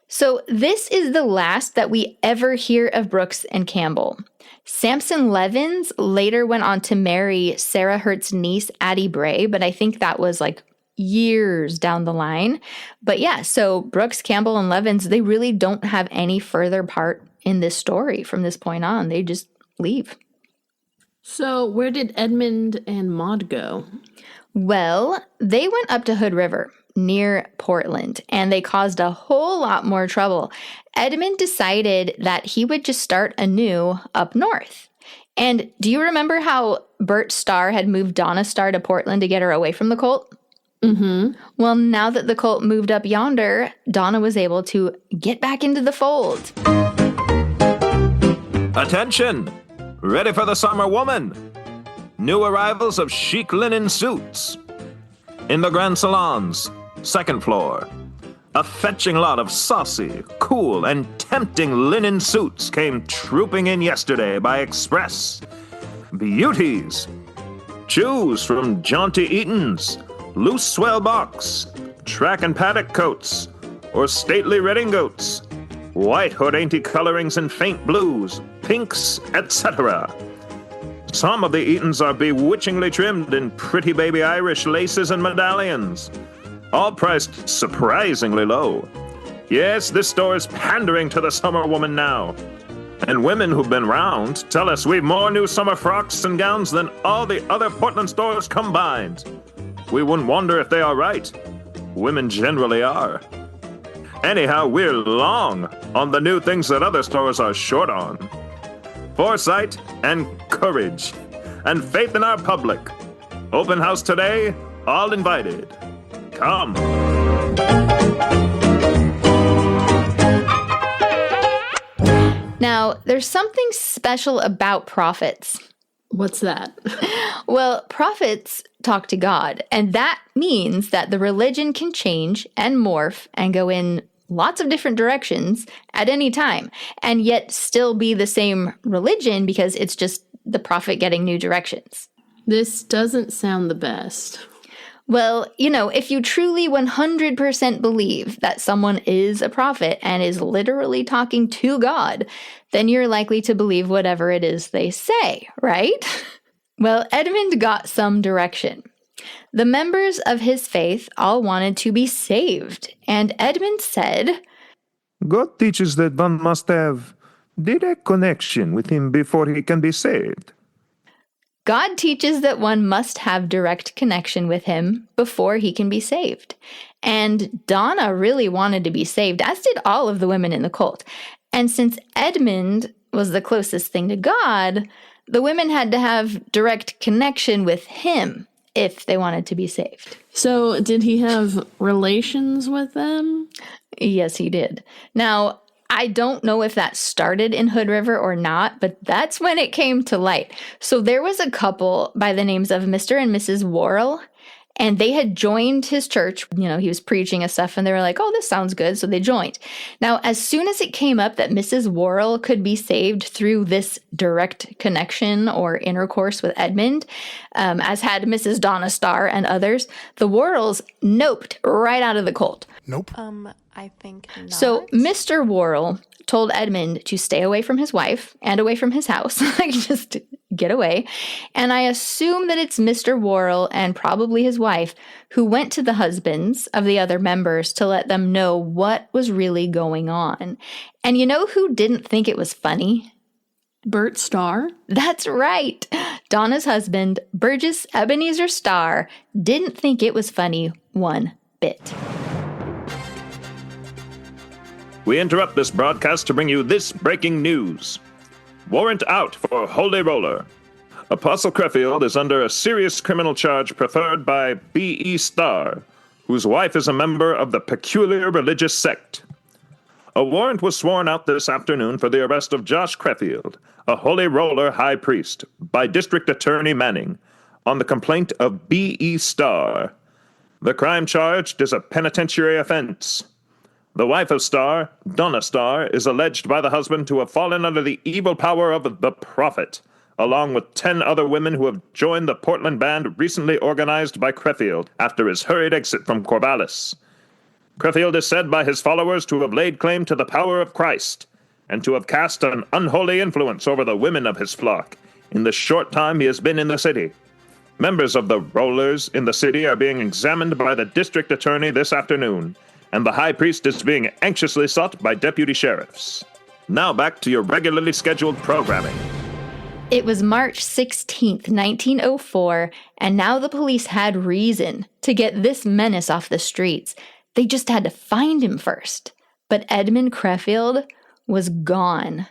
So this is the last that we ever hear of Brooks and Campbell. Samson Levins later went on to marry Sarah Hurt's niece, Addie Bray, but I think that was like years down the line. But yeah, so Brooks, Campbell, and Levins, they really don't have any further part in this story from this point on. They just leave. So where did Edmund and Maud go? Well, they went up to Hood River near Portland, and they caused a whole lot more trouble. Edmund decided that he would just start anew up north. And do you remember how Bert Starr had moved Donna Starr to Portland to get her away from the cult? Mm-hmm. Well, now that the cult moved up yonder, Donna was able to get back into the fold. Attention! Ready for the summer woman. New arrivals of chic linen suits. In the grand salons, second floor, a fetching lot of saucy, cool, and tempting linen suits came trooping in yesterday by express. Beauties. Choose from jaunty Eatons, loose swell box, track and paddock coats, or stately redingotes, white or dainty colorings in faint blues, pinks, etc. Some of the Eatons are bewitchingly trimmed in pretty baby Irish laces and medallions, all priced surprisingly low. Yes, this store is pandering to the summer woman now. And women who've been round tell us we've more new summer frocks and gowns than all the other Portland stores combined. We wouldn't wonder if they are right. Women generally are. Anyhow, we're long on the new things that other stores are short on. Foresight and courage and faith in our public. Open house today, all invited. Come. Now, there's something special about prophets. What's that? Well, prophets talk to God, and that means that the religion can change and morph and go in lots of different directions at any time, and yet still be the same religion because it's just the prophet getting new directions. This doesn't sound the best. Well, if you truly 100% believe that someone is a prophet and is literally talking to God, then you're likely to believe whatever it is they say, right? Well, Edmund got some direction. The members of his faith all wanted to be saved, and Edmund said, God teaches that one must have direct connection with him before he can be saved. God teaches that one must have direct connection with him before he can be saved. And Donna really wanted to be saved, as did all of the women in the cult. And since Edmund was the closest thing to God, the women had to have direct connection with him if they wanted to be saved. So, did he have relations with them? Yes, he did. Now, I don't know if that started in Hood River or not, but that's when it came to light. So there was a couple by the names of Mr. and Mrs. Worrell, and they had joined his church. He was preaching and stuff, and they were like, oh, this sounds good, so they joined. Now, as soon as it came up that Mrs. Worrell could be saved through this direct connection or intercourse with Edmund, as had Mrs. Donna Starr and others, the Worrells noped right out of the cult. Nope. I think not. So Mr. Worrell told Edmund to stay away from his wife and away from his house, like just get away. And I assume that it's Mr. Worrell and probably his wife who went to the husbands of the other members to let them know what was really going on. And you know who didn't think it was funny? Bert Starr? That's right. Donna's husband, Burgess Ebenezer Starr, didn't think it was funny one bit. We interrupt this broadcast to bring you this breaking news. Warrant out for Holy Roller. Apostle Creffield is under a serious criminal charge preferred by B.E. Starr, whose wife is a member of the peculiar religious sect. A warrant was sworn out this afternoon for the arrest of Josh Creffield, a Holy Roller high priest, by District Attorney Manning, on the complaint of B.E. Starr. The crime charged is a penitentiary offense. The wife of Starr, Donna Starr, is alleged by the husband to have fallen under the evil power of the prophet, along with 10 other women who have joined the Portland band recently organized by Creffield after his hurried exit from Corvallis. Creffield is said by his followers to have laid claim to the power of Christ and to have cast an unholy influence over the women of his flock in the short time he has been in the city. Members of the Rollers in the city are being examined by the district attorney this afternoon, and the high priest is being anxiously sought by deputy sheriffs. Now back to your regularly scheduled programming. It was March 16th, 1904, and now the police had reason to get this menace off the streets. They just had to find him first. But Edmund Creffield was gone.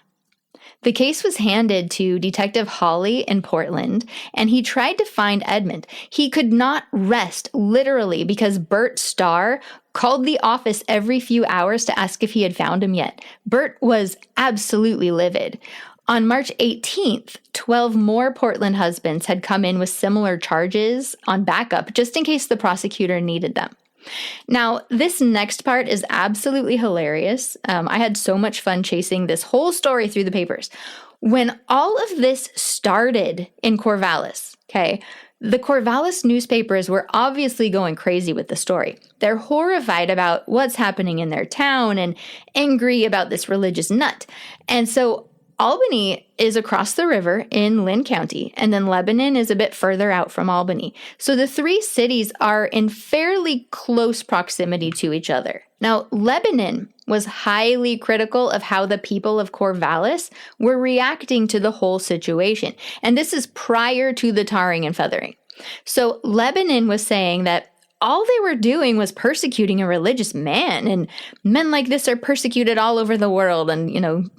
The case was handed to Detective Hawley in Portland, and he tried to find Edmund. He could not rest, literally, because Bert Starr called the office every few hours to ask if he had found him yet. Bert was absolutely livid. On March 18th, 12 more Portland husbands had come in with similar charges on backup, just in case the prosecutor needed them. Now, this next part is absolutely hilarious. I had so much fun chasing this whole story through the papers. When all of this started in Corvallis, okay, the Corvallis newspapers were obviously going crazy with the story. They're horrified about what's happening in their town and angry about this religious nut. And so Albany is across the river in Lynn County, and then Lebanon is a bit further out from Albany. So the three cities are in fairly close proximity to each other. Now, Lebanon was highly critical of how the people of Corvallis were reacting to the whole situation. And this is prior to the tarring and feathering. So Lebanon was saying that all they were doing was persecuting a religious man, and men like this are persecuted all over the world, and,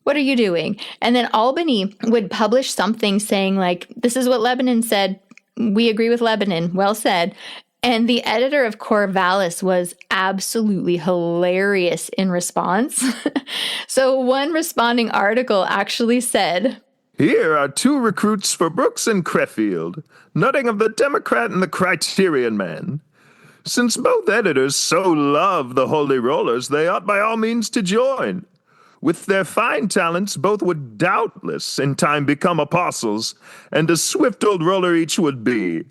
what are you doing? And then Albany would publish something saying, like, this is what Lebanon said. We agree with Lebanon. Well said. And the editor of Corvallis was absolutely hilarious in response. So one responding article actually said, "Here are two recruits for Brooks and Creffield, nutting of the Democrat and the Criterion Man. Since both editors so love the Holy Rollers, they ought by all means to join. With their fine talents, both would doubtless in time become apostles, and a swift old roller each would be.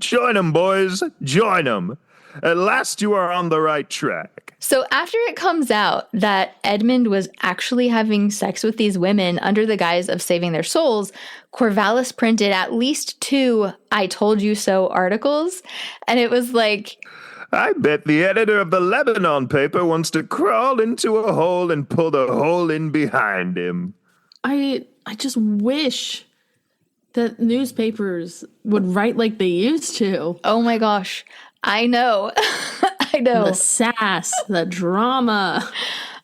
Join 'em, boys, join 'em. At last you are on the right track." So after it comes out that Edmund was actually having sex with these women under the guise of saving their souls, Corvallis printed at least 2 "I told you so" articles. And it was like, I bet the editor of the Lebanon paper wants to crawl into a hole and pull the hole in behind him. I just wish that newspapers would write like they used to. oh my gosh, I know. I know. The sass, the drama.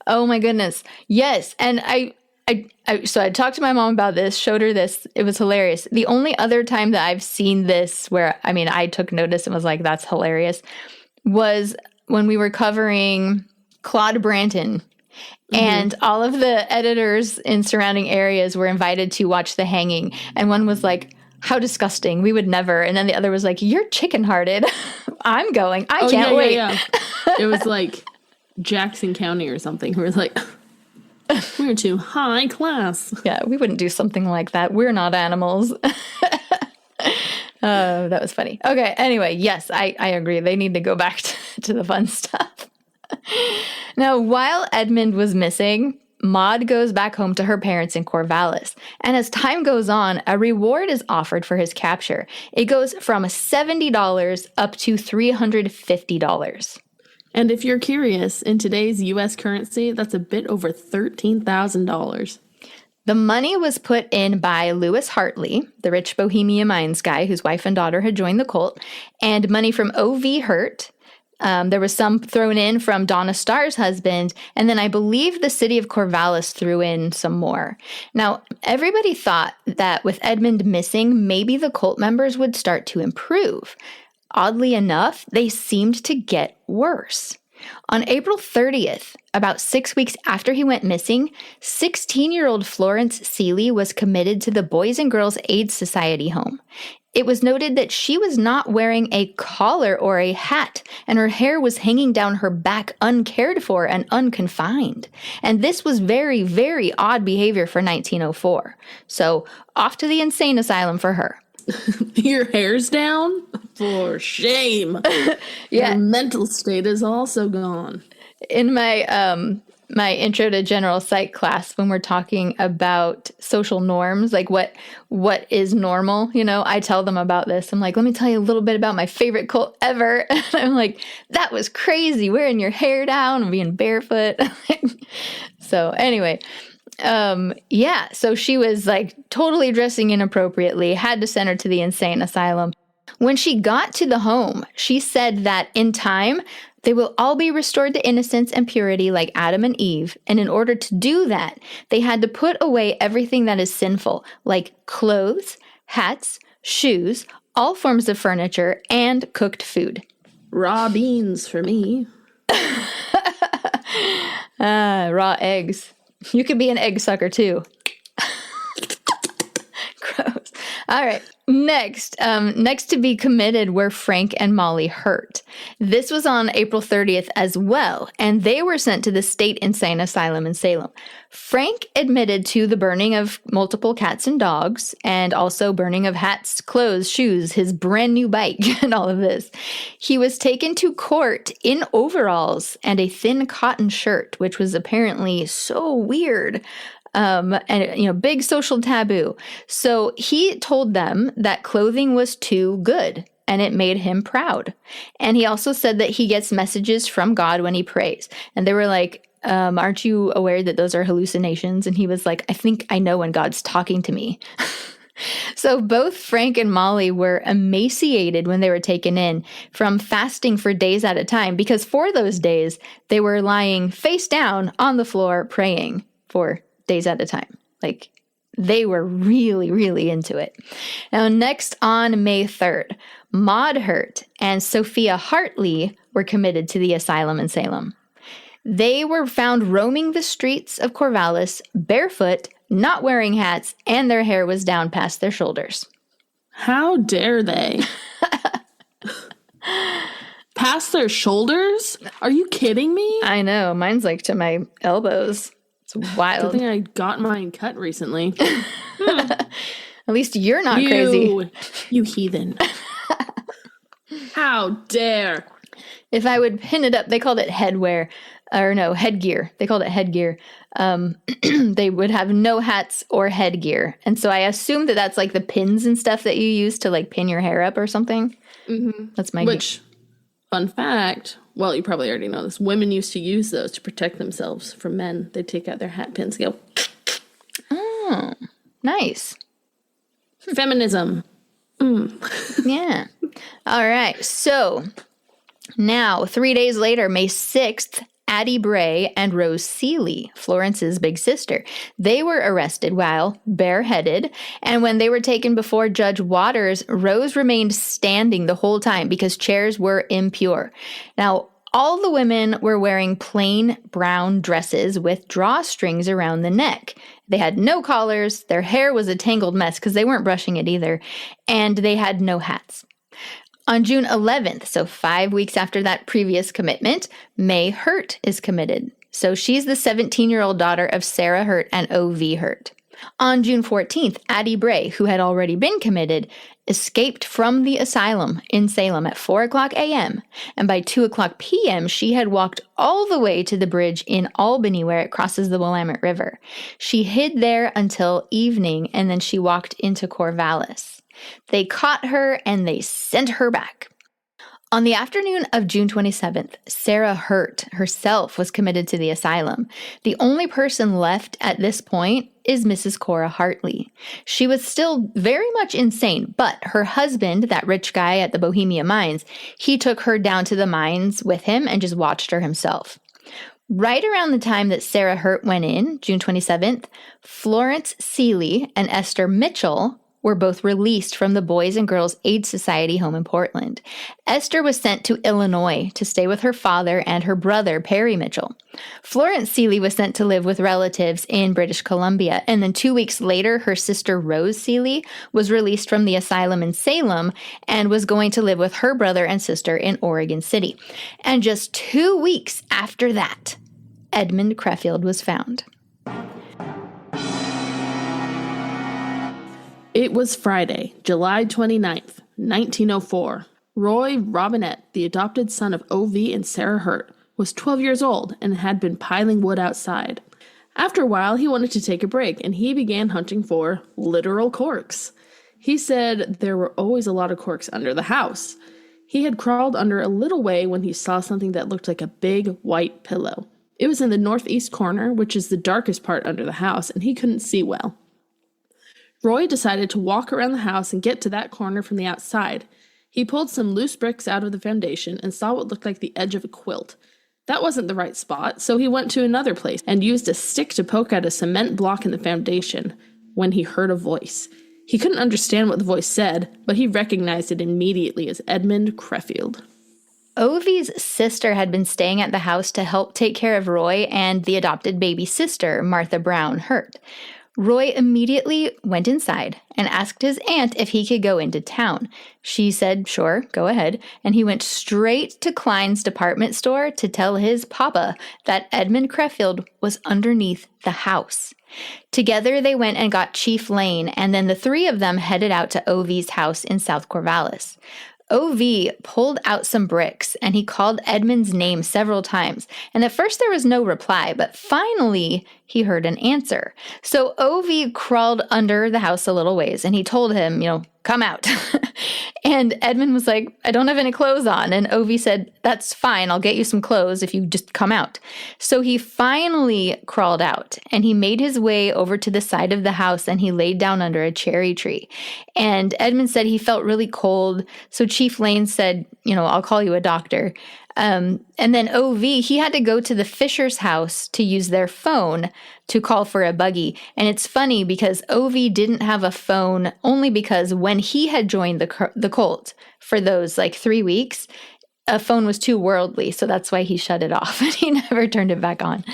Oh my goodness. Yes. And so I talked to my mom about this, showed her this. It was hilarious. The only other time that I've seen this where, I took notice and was like, that's hilarious, was when we were covering Claude Branton. And all of the editors in surrounding areas were invited to watch the hanging. And one was like, "How disgusting. We would never." And then the other was like, "You're chicken-hearted." I'm going. I can't wait. Yeah. It was like Jackson County or something. We were like, we're too high class. Yeah, we wouldn't do something like that. We're not animals. That was funny. Okay, anyway, yes, I agree. They need to go back to the fun stuff. Now, while Edmund was missing, Maud goes back home to her parents in Corvallis. And as time goes on, a reward is offered for his capture. It goes from $70 up to $350. And if you're curious, in today's U.S. currency, that's a bit over $13,000. The money was put in by Lewis Hartley, the rich Bohemia Mines guy whose wife and daughter had joined the cult, and money from O.V. Hurt. There was some thrown in from Donna Starr's husband, and then I believe the city of Corvallis threw in some more. Now, everybody thought that with Edmund missing, maybe the cult members would start to improve. Oddly enough, they seemed to get worse. On April 30th, about 6 weeks after he went missing, 16-year-old Florence Seeley was committed to the Boys and Girls Aid Society home. It was noted that she was not wearing a collar or a hat, and her hair was hanging down her back uncared for and unconfined. And this was very, very odd behavior for 1904. So off to the insane asylum for her. Your hair's down? For shame. Yeah. Your mental state is also gone. In my my intro to general psych class, when we're talking about social norms, like what is normal, I tell them about this. I'm like, let me tell you a little bit about my favorite cult ever. And I'm like, that was crazy, wearing your hair down and being barefoot. So anyway, so she was like totally dressing inappropriately, had to send her to the insane asylum. When she got to the home, she said that in time, they will all be restored to innocence and purity like Adam and Eve. And in order to do that, they had to put away everything that is sinful, like clothes, hats, shoes, all forms of furniture, and cooked food. Raw beans for me. Raw eggs. You could be an egg sucker too. All right. Next to be committed were Frank and Molly Hurt. This was on April 30th as well, and they were sent to the State Insane Asylum in Salem. Frank admitted to the burning of multiple cats and dogs, and also burning of hats, clothes, shoes, his brand new bike, and all of this. He was taken to court in overalls and a thin cotton shirt, which was apparently so weird. And big social taboo. So he told them that clothing was too good and it made him proud. And he also said that he gets messages from God when he prays. And they were like, aren't you aware that those are hallucinations? And he was like, I think I know when God's talking to me. So both Frank and Molly were emaciated when they were taken in from fasting for days at a time, because for those days they were lying face down on the floor praying for days at a time. Like, they were really, really into it. Now, next on May 3rd, Maud Hurt and Sophia Hartley were committed to the asylum in Salem. They were found roaming the streets of Corvallis barefoot, not wearing hats, and their hair was down past their shoulders. How dare they? Past their shoulders? Are you kidding me? I know. Mine's like to my elbows. It's wild. I think I got mine cut recently. At least you're not crazy. You heathen. How dare. If I would pin it up, they called it headwear. Or no, headgear. They called it headgear. They would have no hats or headgear. And so I assume that that's like the pins and stuff that you use to like pin your hair up or something. Mm-hmm. That's my Which, fun fact, well, you probably already know this. Women used to use those to protect themselves from men. They'd take out their hat pins and go. Oh, nice. Feminism. Yeah. All right. So now, 3 days later, May 6th, Addie Bray and Rose Seeley, Florence's big sister, they were arrested while bareheaded. And when they were taken before Judge Waters, Rose remained standing the whole time because chairs were impure. Now, all the women were wearing plain brown dresses with drawstrings around the neck. They had no collars, their hair was a tangled mess because they weren't brushing it either, and they had no hats. On June 11th, so 5 weeks after that previous commitment, May Hurt is committed. So she's the 17-year-old daughter of Sarah Hurt and O.V. Hurt. On June 14th, Addie Bray, who had already been committed, escaped from the asylum in Salem at 4 o'clock a.m. And by 2 o'clock p.m., she had walked all the way to the bridge in Albany where it crosses the Willamette River. She hid there until evening, and then she walked into Corvallis. They caught her and they sent her back. On the afternoon of June 27th, Sarah Hurt herself was committed to the asylum. The only person left at this point is Mrs. Cora Hartley. She was still very much insane, but her husband, that rich guy at the Bohemia Mines, he took her down to the mines with him and just watched her himself. Right around the time that Sarah Hurt went in, June 27th, Florence Seeley and Esther Mitchell were both released from the Boys and Girls Aid Society home in Portland. Esther was sent to Illinois to stay with her father and her brother, Perry Mitchell. Florence Seeley was sent to live with relatives in British Columbia, and then 2 weeks later, her sister Rose Seeley was released from the asylum in Salem and was going to live with her brother and sister in Oregon City. And just 2 weeks after that, Edmund Creffield was found. It was Friday, July 29th, 1904. Roy Robinette, the adopted son of O.V. and Sarah Hurt, was 12 years old and had been piling wood outside. After a while, he wanted to take a break, and he began hunting for literal corks. He said there were always a lot of corks under the house. He had crawled under a little way when he saw something that looked like a big white pillow. It was in the northeast corner, which is the darkest part under the house, and he couldn't see well. Roy decided to walk around the house and get to that corner from the outside. He pulled some loose bricks out of the foundation and saw what looked like the edge of a quilt. That wasn't the right spot, so he went to another place and used a stick to poke at a cement block in the foundation when he heard a voice. He couldn't understand what the voice said, but he recognized it immediately as Edmund Creffield. Ovi's sister had been staying at the house to help take care of Roy and the adopted baby sister, Martha Brown Hurt. Roy immediately went inside and asked his aunt if he could go into town. She said, sure, go ahead. And he went straight to Klein's department store to tell his papa that Edmund Creffield was underneath the house. Together, they went and got Chief Lane, and then the three of them headed out to OV's house in South Corvallis. OV pulled out some bricks, and he called Edmund's name several times. And at first there was no reply, but finally he heard an answer. So OV crawled under the house a little ways, and he told him, come out. And Edmund was like, I don't have any clothes on. And OV said, that's fine. I'll get you some clothes if you just come out. So he finally crawled out, and he made his way over to the side of the house, and he laid down under a cherry tree. And Edmund said he felt really cold. So Chief Lane said, I'll call you a doctor. And then OV, he had to go to the Fisher's house to use their phone to call for a buggy. And it's funny because OV didn't have a phone only because when he had joined the cult for those 3 weeks, a phone was too worldly. So that's why he shut it off and he never turned it back on.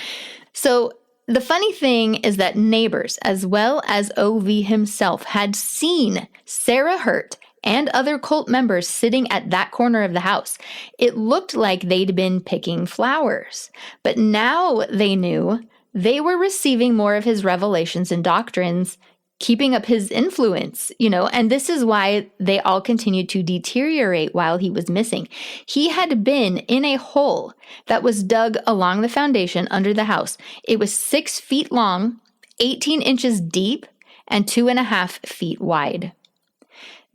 So the funny thing is that neighbors, as well as OV himself, had seen Sarah Hurt and other cult members sitting at that corner of the house. It looked like they'd been picking flowers. But now they knew they were receiving more of his revelations and doctrines, keeping up his influence, and this is why they all continued to deteriorate while he was missing. He had been in a hole that was dug along the foundation under the house. It was 6 feet long, 18 inches deep, and 2.5 feet wide.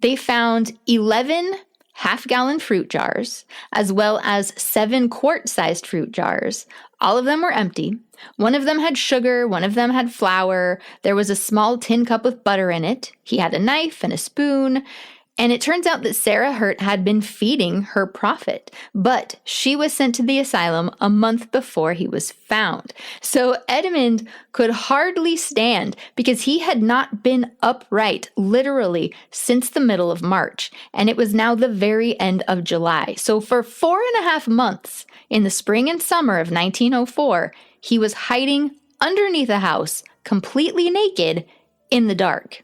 They found 11 half-gallon fruit jars, as well as 7 quart-sized fruit jars. All of them were empty. One of them had sugar, one of them had flour. There was a small tin cup with butter in it. He had a knife and a spoon. And it turns out that Sarah Hurt had been feeding her prophet, but she was sent to the asylum a month before he was found. So Edmund could hardly stand because he had not been upright, literally, since the middle of March. And it was now the very end of July. So for 4.5 months in the spring and summer of 1904, he was hiding underneath a house, completely naked, in the dark.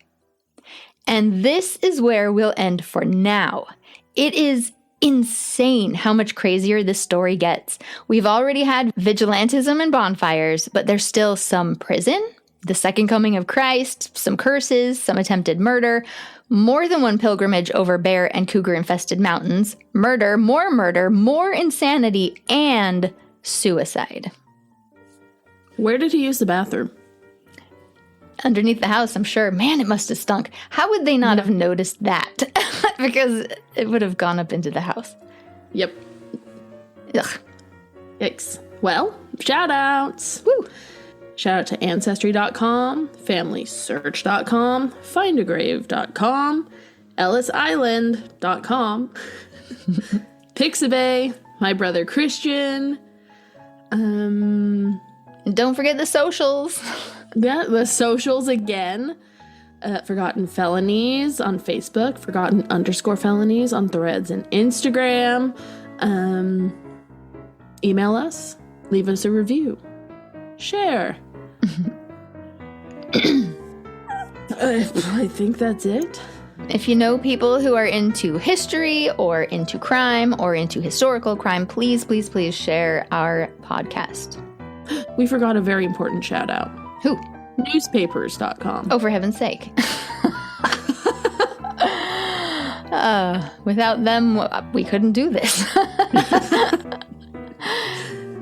And this is where we'll end for now. It is insane how much crazier this story gets. We've already had vigilantism and bonfires, but there's still some prison, the second coming of Christ, some curses, some attempted murder, more than one pilgrimage over bear and cougar-infested mountains, murder, more insanity, and suicide. Where did he use the bathroom? Underneath the house, I'm sure. Man, it must have stunk. How would they not have noticed that? Because it would have gone up into the house. Yep. Ugh. Yikes. Well, shout outs. Woo. Shout out to Ancestry.com, FamilySearch.com, FindAGrave.com, EllisIsland.com, Pixabay, My Brother Christian. And don't forget the socials. Yeah, the socials again. Forgotten Felonies on Facebook, Forgotten_Felonies on Threads and Instagram. Email us, leave us a review, share. I think that's it. If you know people who are into history or into crime or into historical crime, please, please, please share our podcast. We forgot a very important shout out. Who? Newspapers.com. Oh, for heaven's sake. Without them, we couldn't do this.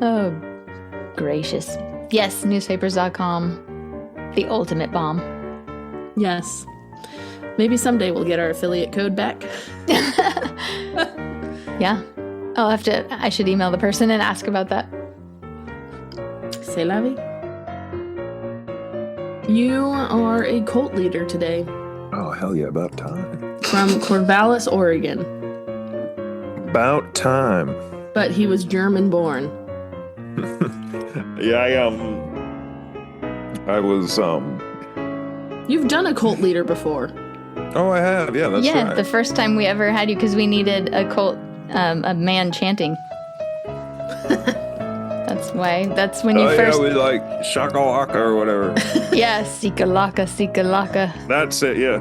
Oh, gracious. Yes, newspapers.com. The ultimate bomb. Yes. Maybe someday we'll get our affiliate code back. Yeah. I should email the person and ask about that. C'est la vie. You are a cult leader today. Oh, hell yeah, about time. From Corvallis, Oregon. About time. But he was German born. Yeah, I was, You've done a cult leader before. Oh, I have, yeah, that's right. The first time we ever had you because we needed a cult, a man chanting. Why? That's when you first... Yeah, we like shakalaka or whatever. Yeah, Sikalaka, Sikalaka. That's it, yeah.